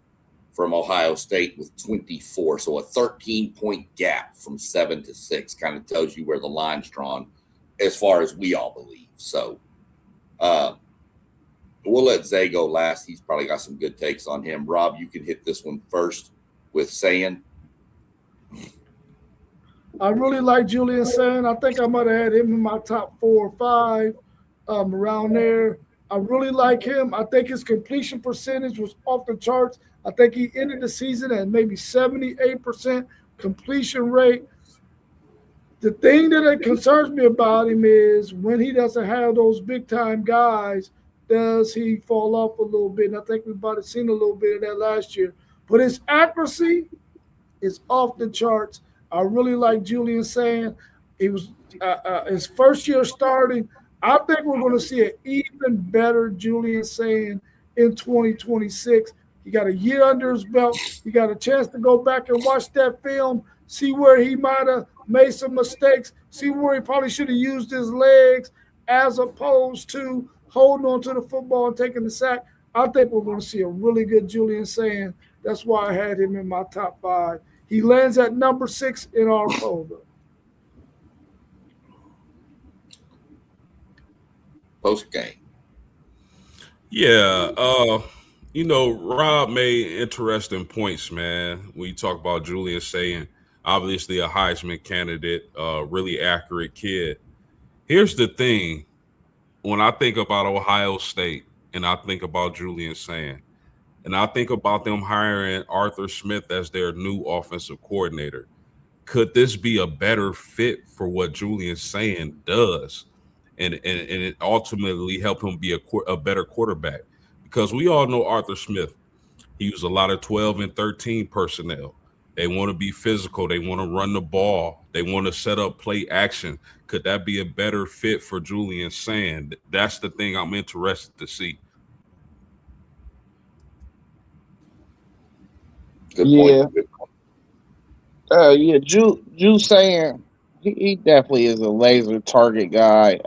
from Ohio State with 24. So a 13-point gap from 7 to 6 kind of tells you where the line's drawn as far as we all believe. So we'll let Zay go last. He's probably got some good takes on him. Rob, you can hit this one first with Sayin. I really like Julian Sayin. I think I might have had him in my top 4 or 5, around there. I really like him. I think his completion percentage was off the charts. I think he ended the season at maybe 78% completion rate. The thing that concerns me about him is when he doesn't have those big-time guys, does he fall off a little bit? And I think we might have seen a little bit of that last year. But his accuracy is off the charts. I really like Julian Sayin. He was his first year starting. I think we're going to see an even better Julian Sayin in 2026. He got a year under his belt. He got a chance to go back and watch that film, see where he might have made some mistakes, see where he probably should have used his legs as opposed to holding on to the football and taking the sack. I think we're going to see a really good Julian Sayin. That's why I had him in my top 5. He lands at number 6 in our poll. Post game. Yeah, Rob made interesting points, man. When you talk about Julian Sayin, obviously a Heisman candidate, really accurate kid. Here's the thing. When I think about Ohio State and I think about Julian Sayin, and I think about them hiring Arthur Smith as their new offensive coordinator, could this be a better fit for what Julian Sayin does? And it ultimately help him be a better quarterback, because we all know Arthur Smith. He used a lot of 12 and 13 personnel. They want to be physical. They want to run the ball. They want to set up play action. Could that be a better fit for Julian Sayin? That's the thing I'm interested to see. Good Yeah. point. Good point. Jude Sayin, he definitely is a laser target guy.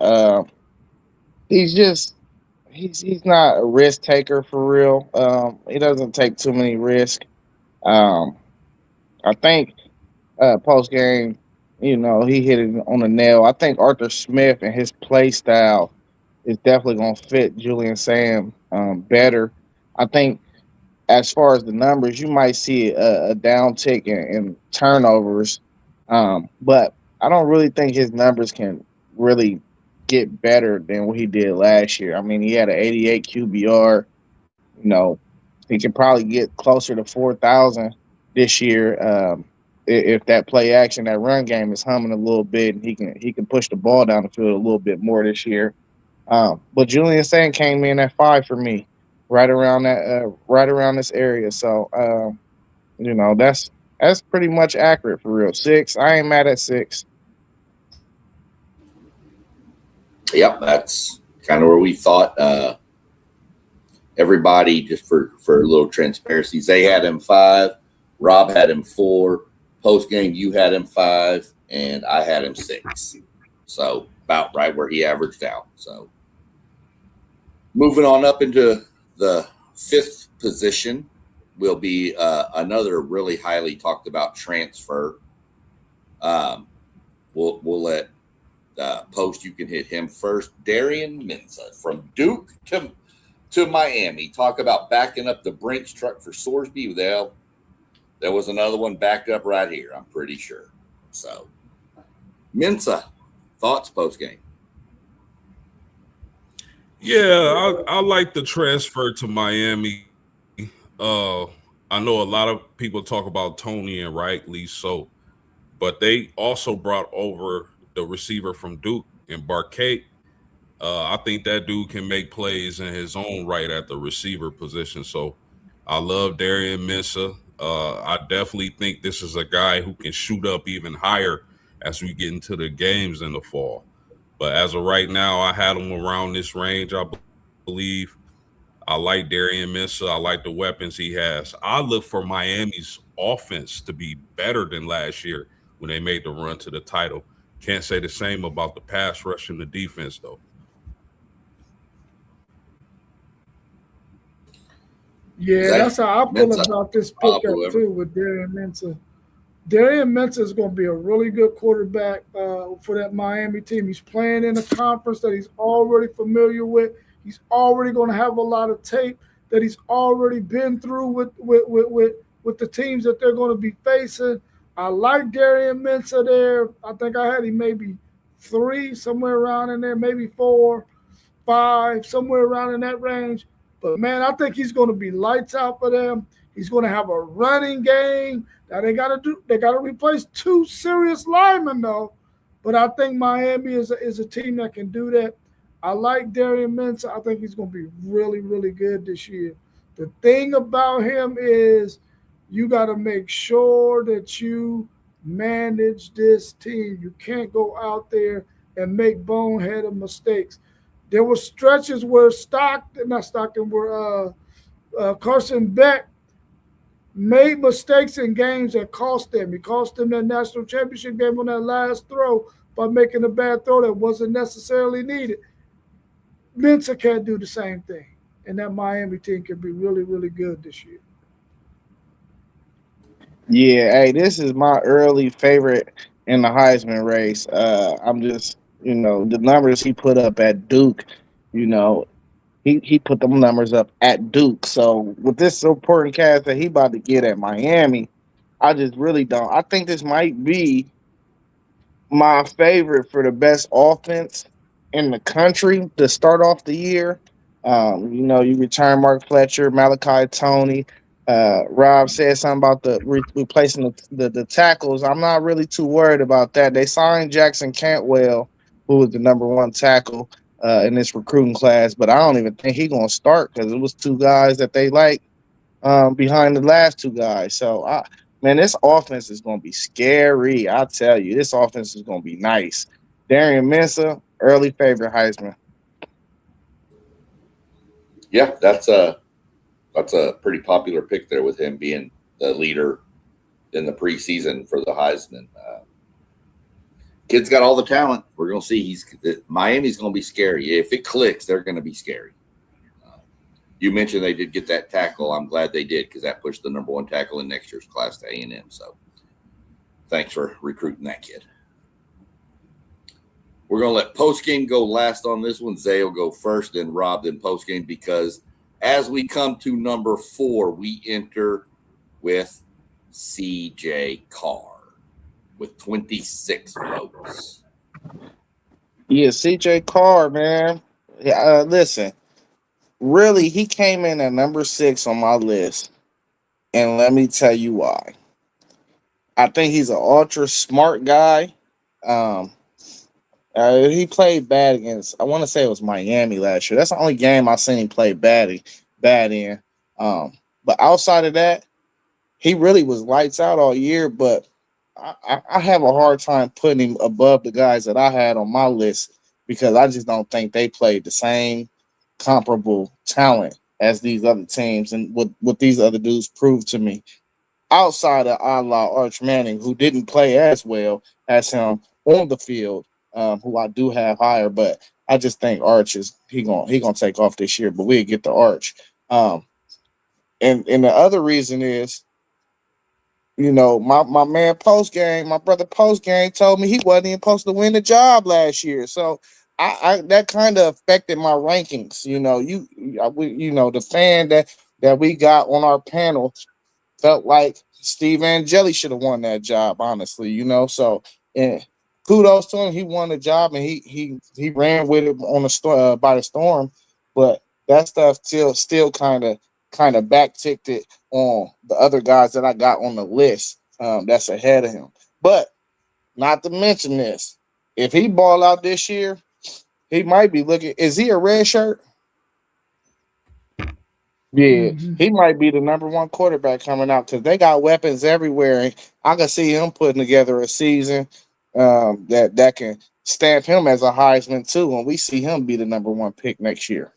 He's not a risk taker for real. He doesn't take too many risks. I think post game, he hit it on the nail. I think Arthur Smith and his play style is definitely going to fit Julian Sayin better. I think as far as the numbers, you might see a downtick in turnovers, but I don't really think his numbers can really get better than what he did last year. I mean, he had an 88 QBR. He can probably get closer to 4,000 this year if that play action, that run game is humming a little bit. He can push the ball down the field a little bit more this year. But Julian Sayin came in at 5 for me, right around this area. So that's pretty much accurate for real. 6, I ain't mad at 6. Yep, that's kind of where we thought. Everybody, just for a little transparency, Zay had him 5, Rob had him 4, post game you had him 5, and I had him 6. So about right where he averaged out. So moving on up into the 5th position, will be another really highly talked about transfer. We'll let Post. You can hit him first. Darian Mensah from Duke to Miami. Talk about backing up the Brinks truck for Sorsby. Well, there was another one backed up right here, I'm pretty sure. So, Mensah, thoughts post game? Yeah, I like the transfer to Miami. I know a lot of people talk about Tony, and rightly so, but they also brought over the receiver from Duke and Barquet. I think that dude can make plays in his own right at the receiver position. So I love Darian Mensah. I definitely think this is a guy who can shoot up even higher as we get into the games in the fall. But as of right now, I had him around this range, I believe. I like Darian Mensah. I like the weapons he has. I look for Miami's offense to be better than last year when they made the run to the title. Can't say the same about the pass rush and the defense, though. Yeah, Zach, that's how I feel Mensah, about this Bob, pickup whoever. too with Darian Mensah. Darian Mensah is going to be a really good quarterback for that Miami team. He's playing in a conference that he's already familiar with. He's already going to have a lot of tape that he's already been through with the teams that they're going to be facing. I like Darian Mensah there. I think I had him maybe 3, somewhere around in there, maybe 4, 5, somewhere around in that range. But man, I think he's going to be lights out for them. He's going to have a running game. Now they got to replace 2 serious linemen though. But I think Miami is a team that can do that. I like Darian Mensah. I think he's going to be really, really good this year. The thing about him is you got to make sure that you manage this team. You can't go out there and make boneheaded mistakes. There were stretches where Carson Beck made mistakes in games that cost them. He cost them that national championship game on that last throw by making a bad throw that wasn't necessarily needed. Mensah can't do the same thing. And that Miami team can be really, really good this year. Yeah, hey, this is my early favorite in the Heisman race. I'm just, the numbers he put up at Duke, you know, he put them numbers up at Duke. So with this supporting cast that he about to get at Miami, I just really don't. I think this might be my favorite for the best offense in the country to start off the year. You return Mark Fletcher, Malachi Tony. Rob said something about the replacing the tackles. I'm not really too worried about that. They signed Jackson Cantwell, who was the number 1 tackle in this recruiting class, but I don't even think he's going to start because it was 2 guys that they like behind the last 2 guys. So, man, this offense is going to be scary. I tell you, this offense is going to be nice. Darian Mensah, early favorite Heisman. Yeah, that's a pretty popular pick there with him being the leader in the preseason for the Heisman. Kid's got all the talent. We're going to see. Miami's going to be scary. If it clicks, they're going to be scary. You mentioned they did get that tackle. I'm glad they did because that pushed the number 1 tackle in next year's class to A&M. So thanks for recruiting that kid. We're going to let postgame go last on this one. Zay will go first, then Rob, then postgame, because as we come to number 4, we enter with CJ Carr with 26 votes. Yeah, CJ Carr, man. Listen, really, he came in at number 6 on my list. And let me tell you why. I think he's an ultra smart guy. He played bad against, I want to say it was Miami last year. That's the only game I've seen him play bad in. But outside of that, he really was lights out all year. But I have a hard time putting him above the guys that I had on my list because I just don't think they played the same comparable talent as these other teams and what these other dudes proved to me. Outside of Allah Arch Manning, who didn't play as well as him on the field, who I do have higher, but I just think Arch is he gonna take off this year. But we'll get the Arch. the other reason is, you know, my man my brother post game told me he wasn't even supposed to win the job last year. So I that kind of affected my rankings. You know, you know, the fan that we got on our panel felt like Steve Angeli should have won that job, honestly, you know. So, and kudos to him, he won the job and he ran with it on the by the storm. But that stuff still kind of backticked it on the other guys that I got on the list that's ahead of him. But not to mention this, if he ball out this year, he might be looking. Is he a red shirt? Yeah, Mhm. he might be the number one quarterback coming out because they got weapons everywhere. And I can see him putting together a season that can stamp him as a Heisman too, and we see him be the number one pick next year.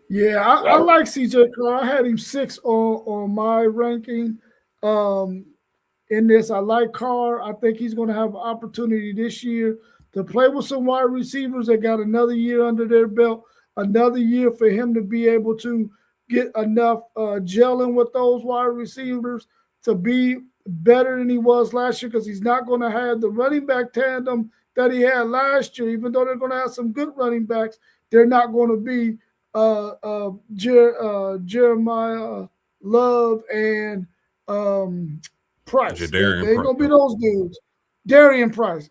Yeah, I like CJ Carr. I had him 6 on my ranking. Um, in this, I like Carr. I think he's going to have an opportunity this year to play with some wide receivers that got another year under their belt, another year for him to be able to get enough gelling with those wide receivers to be better than he was last year, because he's not going to have the running back tandem that he had last year. Even though they're going to have some good running backs, they're not going to be Jeremiah Love and Price. They Jadarian ain't gonna be Price. those dudes. Darian Price,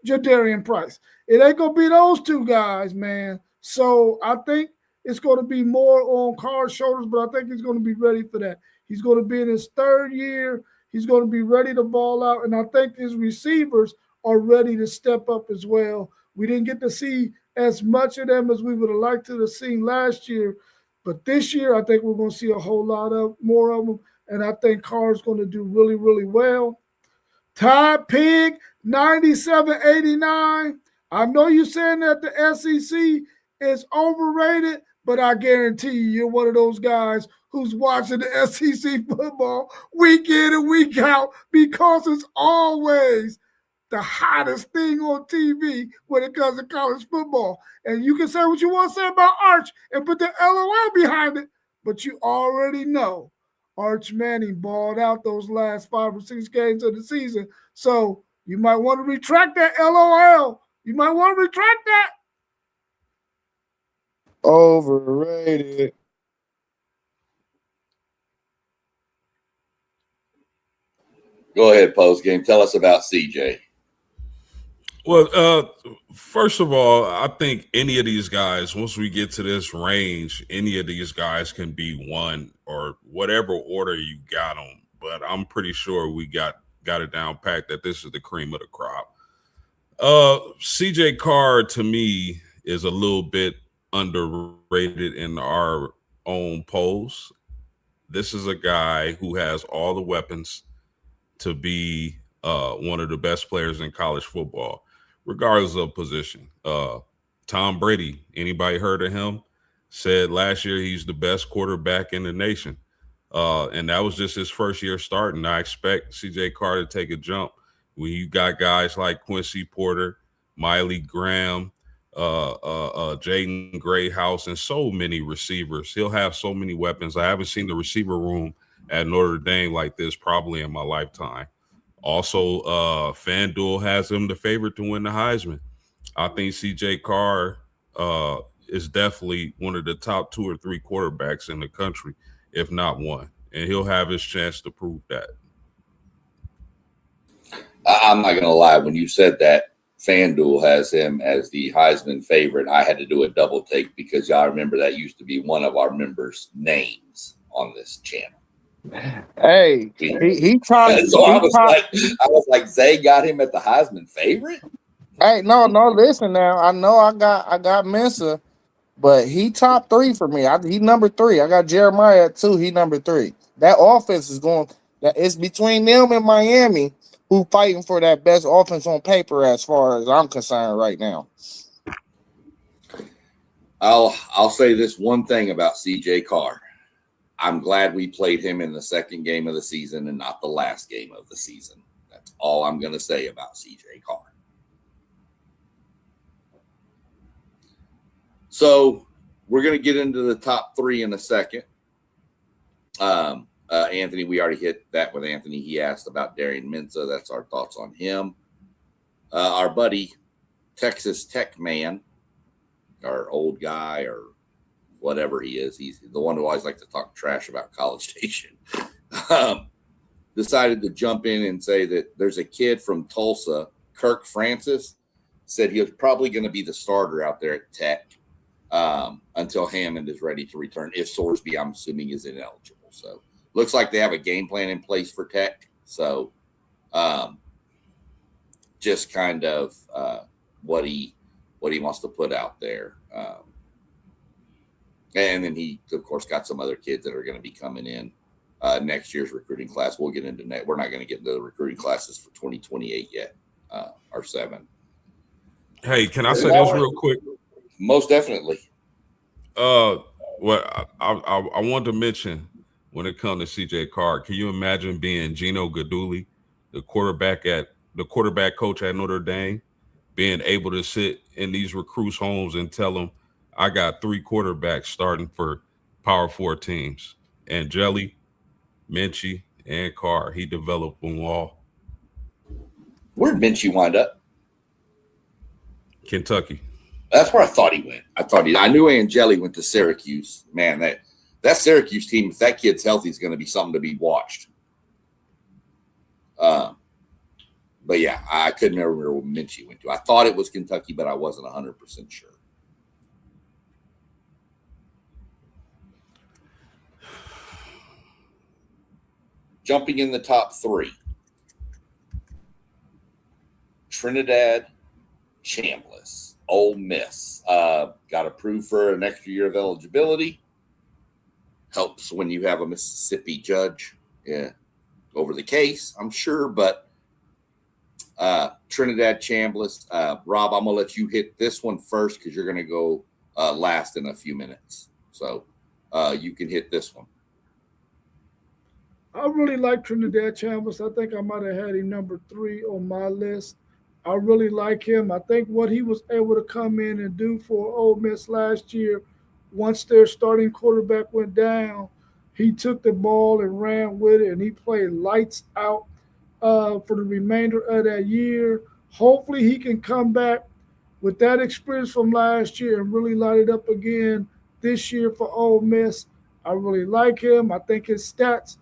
Jadarian Price. It ain't gonna be those two guys, man. So I think it's gonna be more on Carr's shoulders, but I think he's gonna be ready for that. He's gonna be in his 3rd year. He's gonna be ready to ball out, and I think his receivers are ready to step up as well. We didn't get to see as much of them as we would have liked to have seen last year, but this year I think we're gonna see a whole lot of more of them. And I think Carr's going to do really, really well. Todd Pig, 97.89. I know you're saying that the SEC is overrated, but I guarantee you're one of those guys who's watching the SEC football week in and week out because it's always the hottest thing on TV when it comes to college football. And you can say what you want to say about Arch and put the LOL behind it, but you already know Arch Manning balled out those last 5 or 6 games of the season. So you might want to retract that LOL. You might want to retract that. Overrated. Go ahead, post game. Tell us about CJ. Well, first of all, I think any of these guys, once we get to this range, any of these guys can be one or whatever order you got them. But I'm pretty sure we got it down packed that this is the cream of the crop. CJ Carr to me is a little bit underrated in our own polls. This is a guy who has all the weapons to be one of the best players in college football, regardless of position. Tom Brady, anybody heard of him? Said last year he's the best quarterback in the nation. And that was just his first year starting. I expect CJ Carr to take a jump when you got guys like Quincy Porter, Miley Graham, Jaden Grayhouse, and so many receivers. He'll have so many weapons. I haven't seen the receiver room at Notre Dame like this probably in my lifetime. Also, FanDuel has him the favorite to win the Heisman. I think CJ Carr is definitely one of the top 2 or 3 quarterbacks in the country, if not one. And he'll have his chance to prove that. I'm not going to lie. When you said that FanDuel has him as the Heisman favorite, I had to do a double take because y'all remember that used to be one of our members' names on this channel. Hey, he tried. So I was like, Zay got him at the Heisman favorite. Hey, no, listen now. I know I got Mensa, but he top 3 for me. He number 3. I got Jeremiah at 2. He number 3. That offense is going. That it's between them and Miami, who fighting for that best offense on paper, as far as I'm concerned right now. I'll say this one thing about CJ Carr. I'm glad we played him in the 2nd game of the season and not the last game of the season. That's all I'm going to say about CJ Carr. So we're going to get into the top three in a second. Anthony, we already hit that with Anthony. He asked about Darian Mensah. That's our thoughts on him. Our buddy, Texas Tech man, our old guy or whatever he is, he's the one who always likes to talk trash about College Station, decided to jump in and say that there's a kid from Tulsa, Kirk Francis, said he was probably going to be the starter out there at Tech until Hammond is ready to return. If Sorsby, I'm assuming, is ineligible. So looks like they have a game plan in place for Tech. So just kind of what he wants to put out there. And then he, of course, got some other kids that are going to be coming in next year's recruiting class. We'll get into that. We're not going to get into the recruiting classes for 2028 yet, or 7. Hey, can I say this real quick? Most definitely. Well, I wanted to mention when it comes to CJ Carr, can you imagine being Gino Guidugli, the quarterback coach at Notre Dame, being able to sit in these recruits' homes and tell them, I got 3 quarterbacks starting for Power 4 teams, and Jelly, Minchie, and Carr. He developed them all. Where'd Minchie wind up? Kentucky. That's where I thought he went. I knew Angeli went to Syracuse. Man, that Syracuse team, if that kid's healthy, is going to be something to be watched. But yeah, I couldn't remember where Minchie went to. I thought it was Kentucky, but I wasn't 100% sure. Jumping in the top 3. Trinidad Chambliss, Ole Miss. Got approved for an extra year of eligibility. Helps when you have a Mississippi judge over the case, I'm sure. But Trinidad Chambliss. Rob, I'm going to let you hit this one first because you're going to go last in a few minutes. So you can hit this one. I really like Trinidad Chambliss. I think I might have had him number 3 on my list. I really like him. I think what he was able to come in and do for Ole Miss last year, once their starting quarterback went down, he took the ball and ran with it, and he played lights out for the remainder of that year. Hopefully he can come back with that experience from last year and really light it up again this year for Ole Miss. I really like him. I think his stats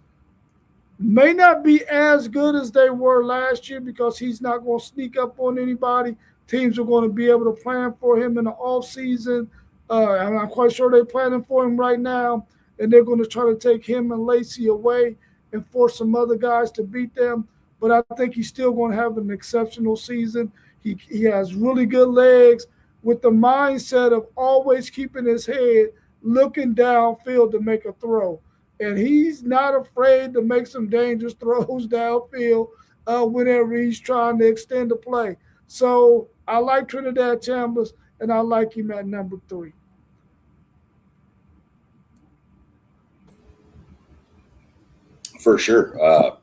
may not be as good as they were last year because he's not going to sneak up on anybody. Teams are going to be able to plan for him in the offseason. I'm not quite sure they're planning for him right now, and they're going to try to take him and Lacey away and force some other guys to beat them. But I think he's still going to have an exceptional season. He has really good legs with the mindset of always keeping his head looking downfield to make a throw. And he's not afraid to make some dangerous throws downfield whenever he's trying to extend the play. So I like Trinidad Chambliss, and I like him at number 3. For sure.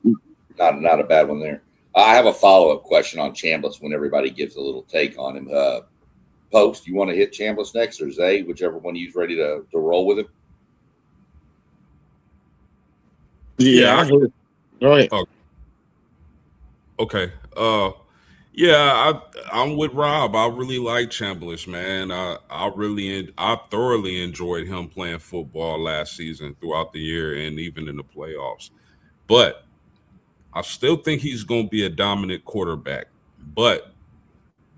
Not a bad one there. I have a follow-up question on Chambliss when everybody gives a little take on him. Post, you want to hit Chambliss next, or Zay, whichever one you's ready to roll with him? Yeah. Go ahead. Okay. Yeah, I'm with Rob. I really like Chambliss, man. I thoroughly enjoyed him playing football last season throughout the year and even in the playoffs. But I still think he's going to be a dominant quarterback. But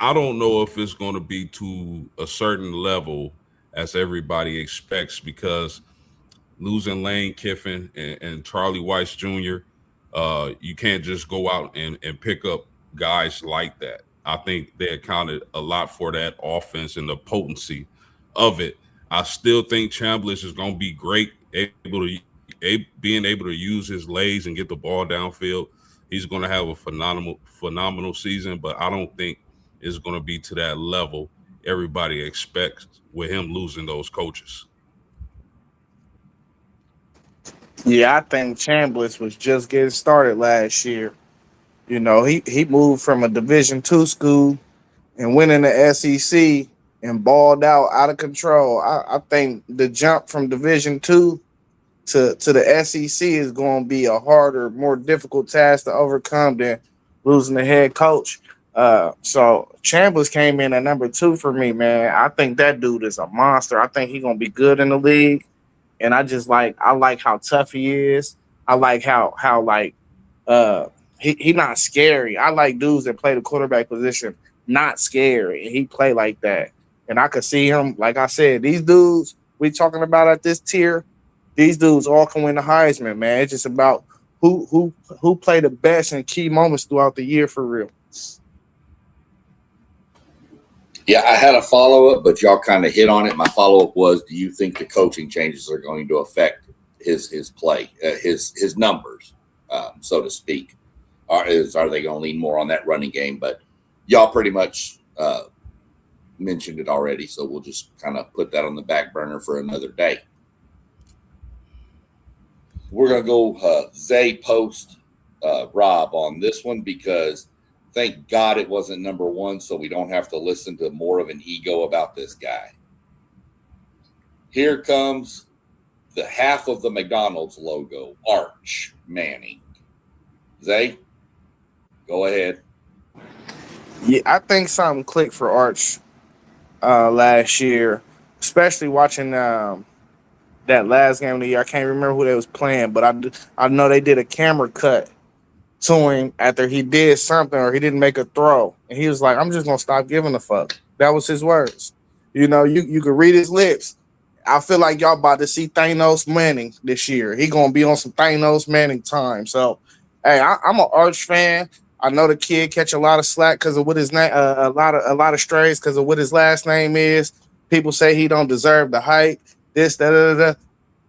I don't know if it's going to be to a certain level as everybody expects, because losing Lane Kiffin and Charlie Weiss Jr., you can't just go out and pick up guys like that. I think they accounted a lot for that offense and the potency of it. I still think Chambliss is going to be great, being able to use his legs and get the ball downfield. He's going to have a phenomenal season, but I don't think it's going to be to that level everybody expects with him losing those coaches. Yeah, I think Chambliss was just getting started last year. You know, he moved from a Division II school and went in the SEC and balled out of control. I think the jump from Division 2 to the SEC is going to be a harder, more difficult task to overcome than losing the head coach. So Chambers came in at number 2 for me, man. I think that dude is a monster. I think he's gonna be good in the league, and I like how tough he is. I like how like uh he not scary. I like dudes that play the quarterback position not scary, and he play like that. And I could see him, like I said, these dudes we talking about at this tier, these dudes all can win the Heisman, man. It's just about who play the best in key moments throughout the year for real. Yeah, I had a follow up, but y'all kind of hit on it. My follow up was: do you think the coaching changes are going to affect his play, his numbers, so to speak? Are they going to lean more on that running game? But y'all pretty much mentioned it already, so we'll just kind of put that on the back burner for another day. We're going to go Zay post Rob on this one because thank God it wasn't number 1, so we don't have to listen to more of an ego about this guy. Here comes the half of the McDonald's logo, Arch Manning. Zay, go ahead. Yeah, I think something clicked for Arch last year, especially watching that last game of the year. I can't remember who they was playing, but I know they did a camera cut to him after he did something or he didn't make a throw, and he was like, "I'm just gonna stop giving a fuck." That was his words. You know, you could read his lips. I feel like y'all about to see Thanos Manning this year. He gonna be on some Thanos Manning time. So, hey, I'm an Arch fan. I know the kid catch a lot of slack because of what his name, a lot of strays because of what his last name is. People say he don't deserve the hype. This, da, da, da, da.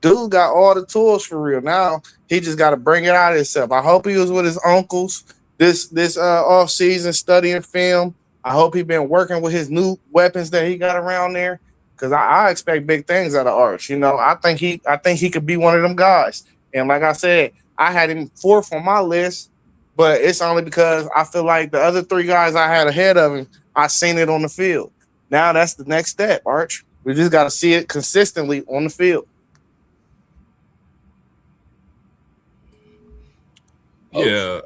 Dude got all the tools for real. Now he just got to bring it out of himself. I hope he was with his uncles this off season studying film. I hope he been working with his new weapons that he got around there. Cause I expect big things out of Arch. You know, I think he could be one of them guys. And like I said, I had him 4th on my list, but it's only because I feel like the other 3 guys I had ahead of him, I seen it on the field. Now that's the next step, Arch. We just got to see it consistently on the field. Yeah,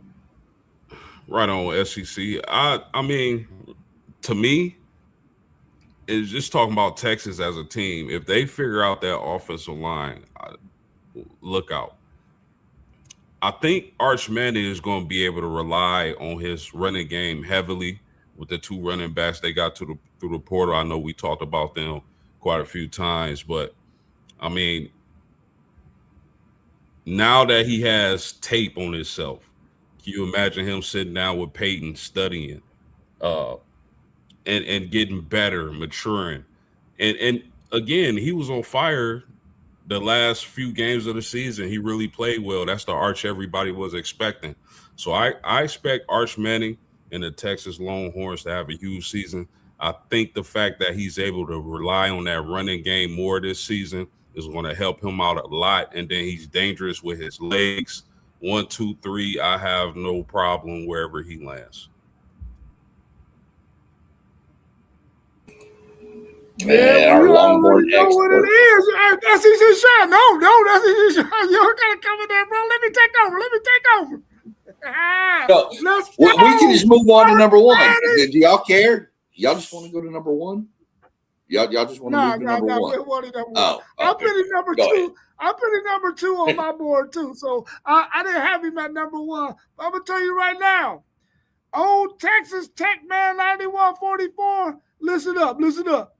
right on SEC. I mean, to me, it's just talking about Texas as a team. If they figure out that offensive line, look out. I think Arch Manning is going to be able to rely on his running game heavily with the 2 running backs they got through the portal. I know we talked about them quite a few times, but I mean, now that he has tape on himself, can you imagine him sitting down with Peyton studying uh, and getting better, maturing? And again, he was on fire the last few games of the season. He really played well. That's the Arch everybody was expecting. So I expect Arch Manning and the Texas Longhorns to have a huge season. I think the fact that he's able to rely on that running game more this season is going to help him out a lot. And then he's dangerous with his legs. 1, 2, 3. I have no problem wherever he lands. Man, our Longhorn know what it expert. is. That's his shot. No, that's his shot. You gotta come in there, bro. Let me take over. No, Let's we go. can just move on to number 1. Do y'all care? Y'all just want to go to number 1? Y'all just want to move to number 1? Oh, I put it number 2. I put it number 2 on my board too. So I didn't have him at number 1. But I'm gonna tell you right now, old Texas Tech man 9144. Listen up.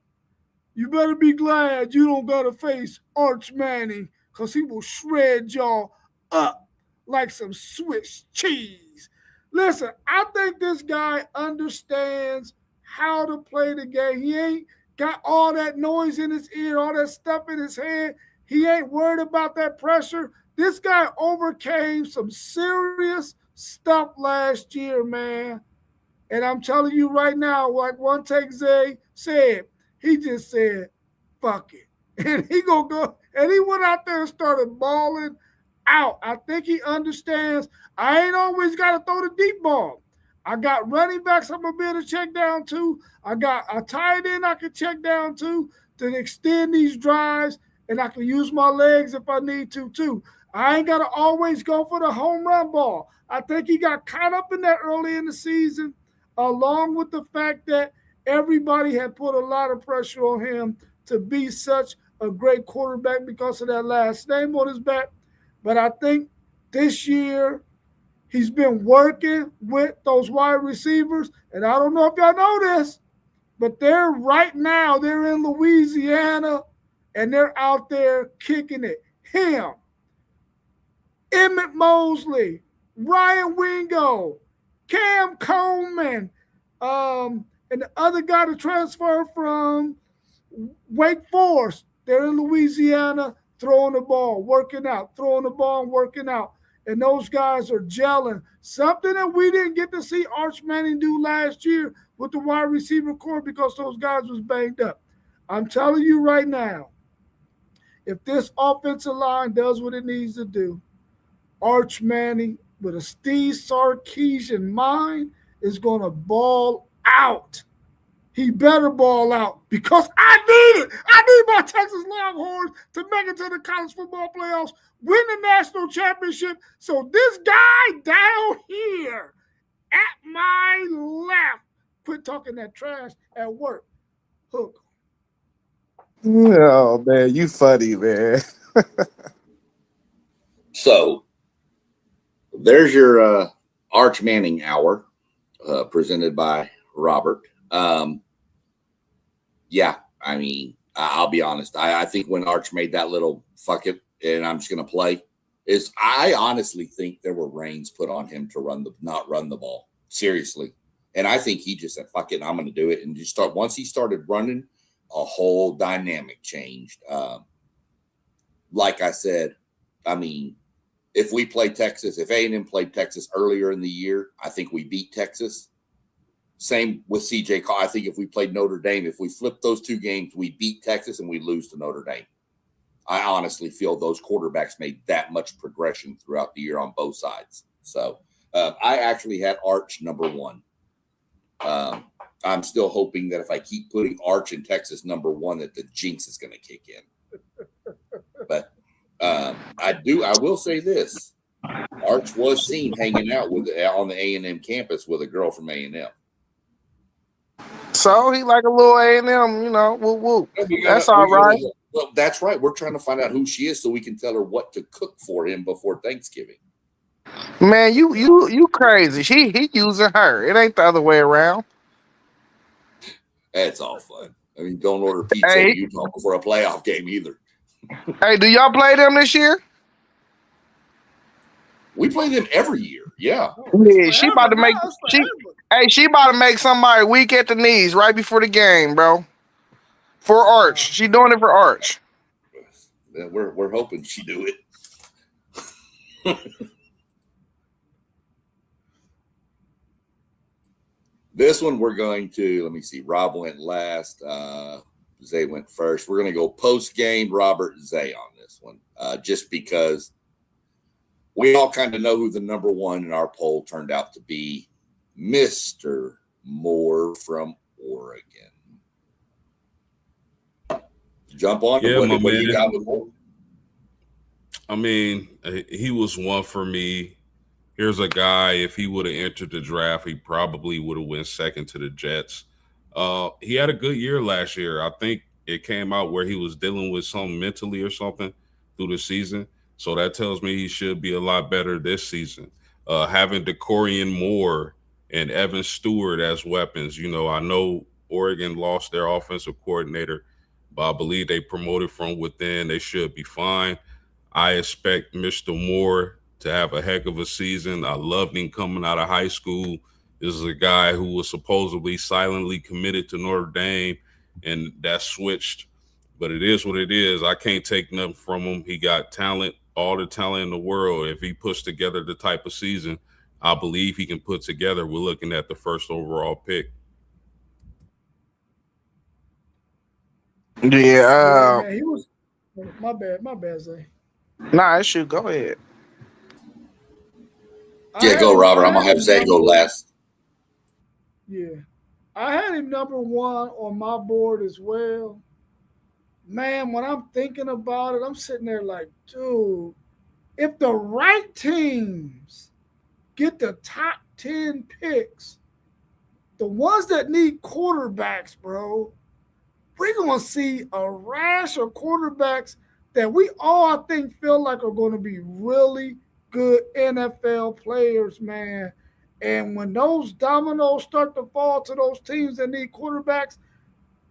You better be glad you don't gotta face Arch Manning, because he will shred y'all up like some Swiss cheese. Listen, I think this guy understands how to play the game. He ain't got all that noise in his ear, all that stuff in his head. He ain't worried about that pressure. This guy overcame some serious stuff last year, man. And I'm telling you right now, like One Take Zay said, he just said, fuck it. And he gonna go, and he went out there and started balling out. I think he understands I ain't always got to throw the deep ball. I got running backs I'm going to be able to check down to. I got a tight end I can check down to extend these drives, and I can use my legs if I need to too. I ain't got to always go for the home run ball. I think he got caught up in that early in the season, along with the fact that everybody had put a lot of pressure on him to be such a great quarterback because of that last name on his back. But I think this year he's been working with those wide receivers. And I don't know if y'all know this, but they're in Louisiana and they're out there kicking it. Him, Emmett Mosley, Ryan Wingo, Cam Coleman, and the other guy to transfer from Wake Forest. They're in Louisiana throwing the ball, working out, throwing the ball and working out. And those guys are gelling. Something that we didn't get to see Arch Manning do last year with the wide receiver core because those guys was banged up. I'm telling you right now, if this offensive line does what it needs to do, Arch Manning with a Steve Sarkisian mind is going to ball out. He better ball out because I need it. I need my Texas Longhorns to make it to the college football playoffs, win the national championship. So this guy down here at my left, quit talking that trash at work. Hook. Oh, man, you funny, man. So there's your Arch Manning hour presented by Robert. Yeah, I mean, I'll be honest. I think when Arch made that little fuck it and I'm just going to play, I honestly think there were reins put on him to not run the ball. Seriously. And I think he just said, fuck it, I'm going to do it. And just once he started running, a whole dynamic changed. Like I said, I mean, if we play Texas, if A&M played Texas earlier in the year, I think we beat Texas. Same with CJ Carr. I think if we played Notre Dame, if we flip those two games, we beat Texas and we lose to Notre Dame. I honestly feel those quarterbacks made that much progression throughout the year on both sides. So I actually had Arch number one. I'm still hoping that if I keep putting Arch in Texas number one, that the jinx is going to kick in. But I will say this: Arch was seen hanging out on the A&M campus with a girl from A&M. So he like a little A&M, you know, woo woo. That's all right. Well, that's right. We're trying to find out who she is so we can tell her what to cook for him before Thanksgiving. Man, you crazy. He using her. It ain't the other way around. That's all fun. I mean, don't order pizza in Utah before a playoff game either. Hey, do y'all play them this year? We play them every year. Yeah. Yeah, she about to make somebody weak at the knees right before the game, bro. For Arch. She doing it for Arch. We're hoping she do it. This one we're going to, let me see. Rob went last. Zay went first. We're going to go post-game Robert Zay on this one. Just because we all kind of know who the number one in our poll turned out to be. Mr. Moore from Oregon. Jump on. Yeah, what do you got with Moore? I mean, he was one for me. Here's a guy, if he would have entered the draft, he probably would have went second to the Jets. He had a good year last year. I think it came out where he was dealing with something mentally or something through the season. So that tells me he should be a lot better this season. Having DeCorian Moore and Evan Stewart as weapons, you know, I know Oregon lost their offensive coordinator, but I believe they promoted from within. They should be fine. I expect Mr. Moore to have a heck of a season. I loved him coming out of high school. This is a guy who was supposedly silently committed to Notre Dame, and that switched. But it is what it is. I can't take nothing from him. He got talent, all the talent in the world. If he puts together the type of season I believe he can put together, we're looking at the first overall pick. Yeah. Man, he was. My bad, Zay. Nah, it should go ahead. Yeah, go, Robert. I'm going to have Zay go last. Yeah. I had him number one on my board as well. Man, when I'm thinking about it, I'm sitting there like, dude, if the right teams get the top 10 picks, the ones that need quarterbacks, bro, we're going to see a rash of quarterbacks that we all, I think, feel like are going to be really good NFL players, man. And when those dominoes start to fall to those teams that need quarterbacks,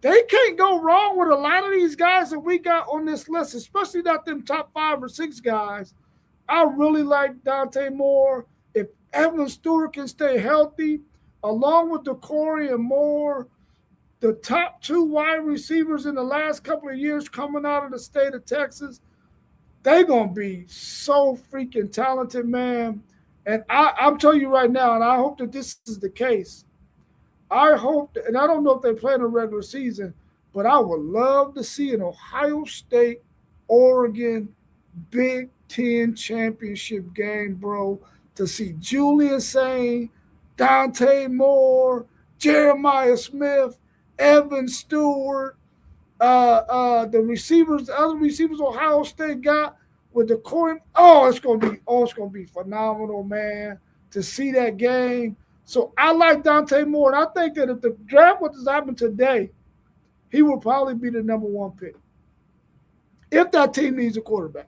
they can't go wrong with a lot of these guys that we got on this list, especially not them top 5 or 6 guys. I really like Dante Moore. If Evan Stewart can stay healthy, along with the Corey and Moore, the top 2 wide receivers in the last couple of years coming out of the state of Texas, they're going to be so freaking talented, man. And I'm telling you right now, and I hope that this is the case. I hope, that, and I don't know if they play in a regular season, but I would love to see an Ohio State, Oregon Big Ten championship game, bro, to see Julian Sain, Dante Moore, Jeremiah Smith, Evan Stewart, the receivers, the other receivers Ohio State got with the Corey. It's gonna be phenomenal, man, to see that game. So I like Dante Moore, and I think that if the draft was to happen today, he will probably be the number one pick if that team needs a quarterback.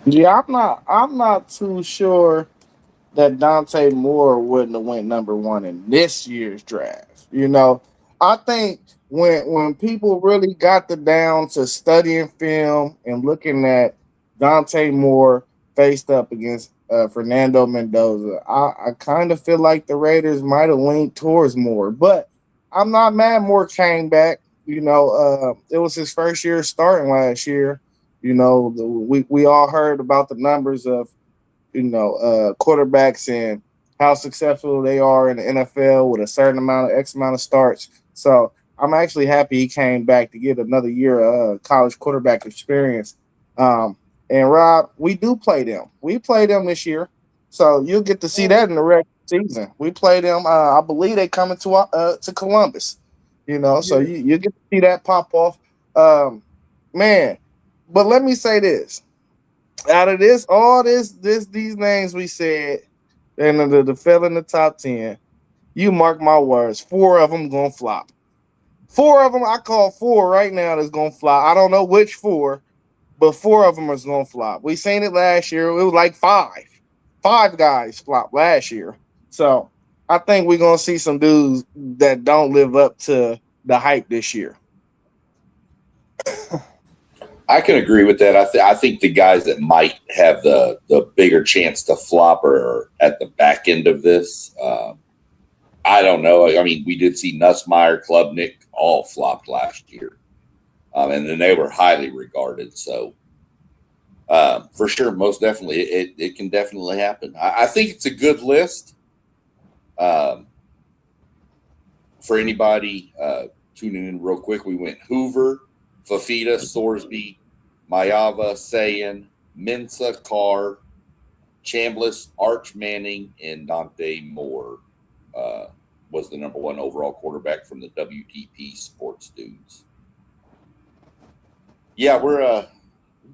Yeah, I'm not too sure that Dante Moore wouldn't have went number one in this year's draft. I think when people really got the down to studying film and looking at Dante Moore faced up against Fernando Mendoza, I kind of feel like the Raiders might have leaned towards Moore, but I'm not mad. Moore came back. It was his first year starting last year. We all heard about the numbers of quarterbacks and how successful they are in the NFL with a certain amount of X amount of starts. So I'm actually happy he came back to get another year of college quarterback experience. And Rob, we do play them. We play them this year, so you'll get to see that in the regular season. We play them. I believe they coming to Columbus. So Yeah. you get to see that pop off. Man, but let me say this: out of these names we said, and the fell in the top 10, you mark my words, 4 of them gonna flop. 4 of them, I call 4 right now that's gonna flop. I don't know which 4, but 4 of them is gonna flop. We seen it last year. It was like 5 guys flop last year. So I think we're gonna see some dudes that don't live up to the hype this year. I can agree with that. I think the guys that might have the bigger chance to flop are at the back end of this. I don't know. I mean, we did see Nussmeier, Klubnik all flopped last year, and then they were highly regarded. So for sure, most definitely, it can definitely happen. I think it's a good list for anybody tuning in real quick. We went Hoover, Fafita, Sorsby, Mayava, Sayan, Mensah, Carr, Chambliss, Arch Manning, and Dante Moore was the number 1 overall quarterback from the WTP Sports Dudes. Yeah, we're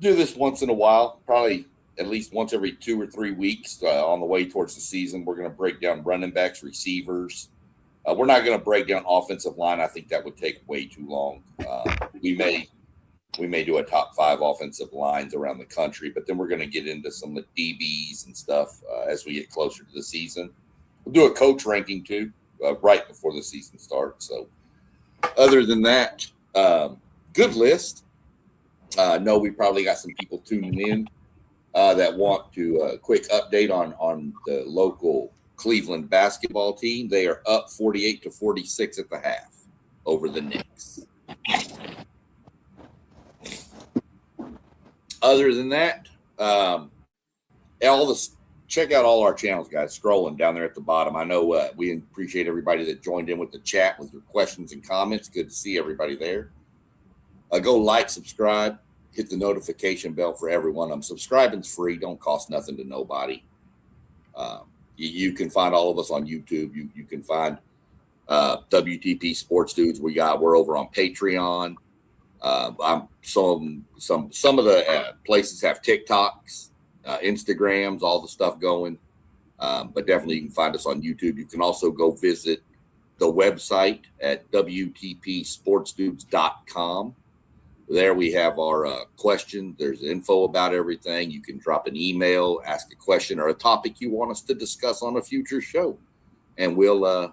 do this once in a while, probably at least once every 2 or 3 weeks on the way towards the season. We're going to break down running backs, receivers. We're not going to break down offensive line. I think that would take way too long. We may do a top 5 offensive lines around the country, but then we're going to get into some of the DBs and stuff as we get closer to the season. We'll do a coach ranking too, right before the season starts. So other than that, good list. No, we probably got some people tuning in that want to quick update on the local Cleveland basketball team. They are up 48-46 at the half over the Knicks. Other than that, check out all our channels, guys. Scrolling down there at the bottom. I know we appreciate everybody that joined in with the chat with your questions and comments. Good to see everybody there. Go like, subscribe, hit the notification bell for everyone. Subscribing's free. Don't cost nothing to nobody. You can find all of us on YouTube. You can find WTP Sports Dudes. We're over on Patreon. I'm some of the places have TikToks, Instagrams, all the stuff going. But definitely you can find us on YouTube. You can also go visit the website at WTPSportsDudes.com. There we have our questions. There's info about everything. You can drop an email, ask a question or a topic you want us to discuss on a future show, and we'll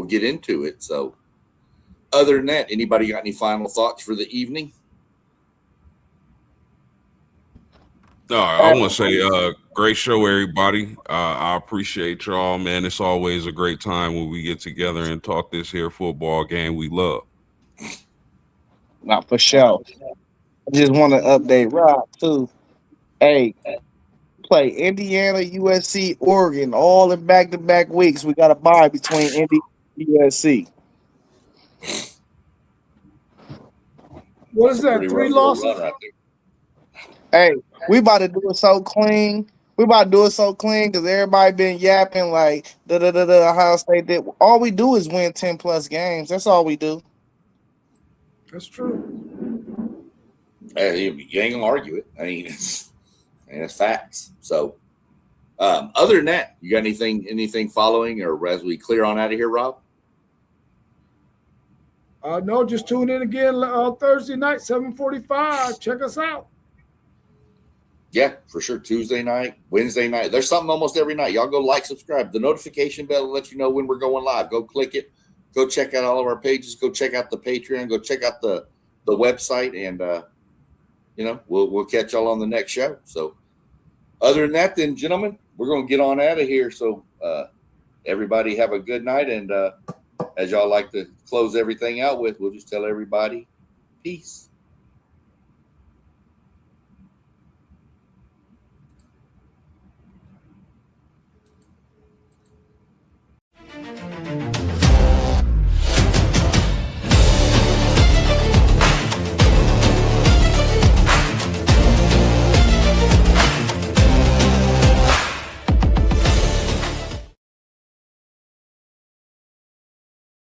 get into it. So other than that, anybody got any final thoughts for the evening? No, I want to say great show, everybody. I appreciate y'all, man. It's always a great time when we get together and talk this here football game we love. Not for sure. I just want to update Rob too. Hey, play Indiana, USC, Oregon, all in back-to-back weeks. We got a bye between Indy and USC. What is that? Pretty 3 rough little losses? run right there. Hey, we about to do it so clean. Because everybody been yapping like Ohio State did. All we do is win 10+ games. That's all we do. That's true. Hey, you ain't gonna argue it. I mean, it's facts. So, other than that, you got anything following, or as we clear on out of here, Rob? No, just tune in again Thursday night, 7:45. Check us out. Yeah, for sure. Tuesday night, Wednesday night. There's something almost every night. Y'all go like, subscribe. The notification bell will let you know when we're going live. Go click it. Go check out all of our pages. Go check out the Patreon. Go check out the website, and we'll catch y'all on the next show. So, other than that, then, gentlemen, we're gonna get on out of here. So, everybody have a good night, and as y'all like to close everything out with, we'll just tell everybody peace.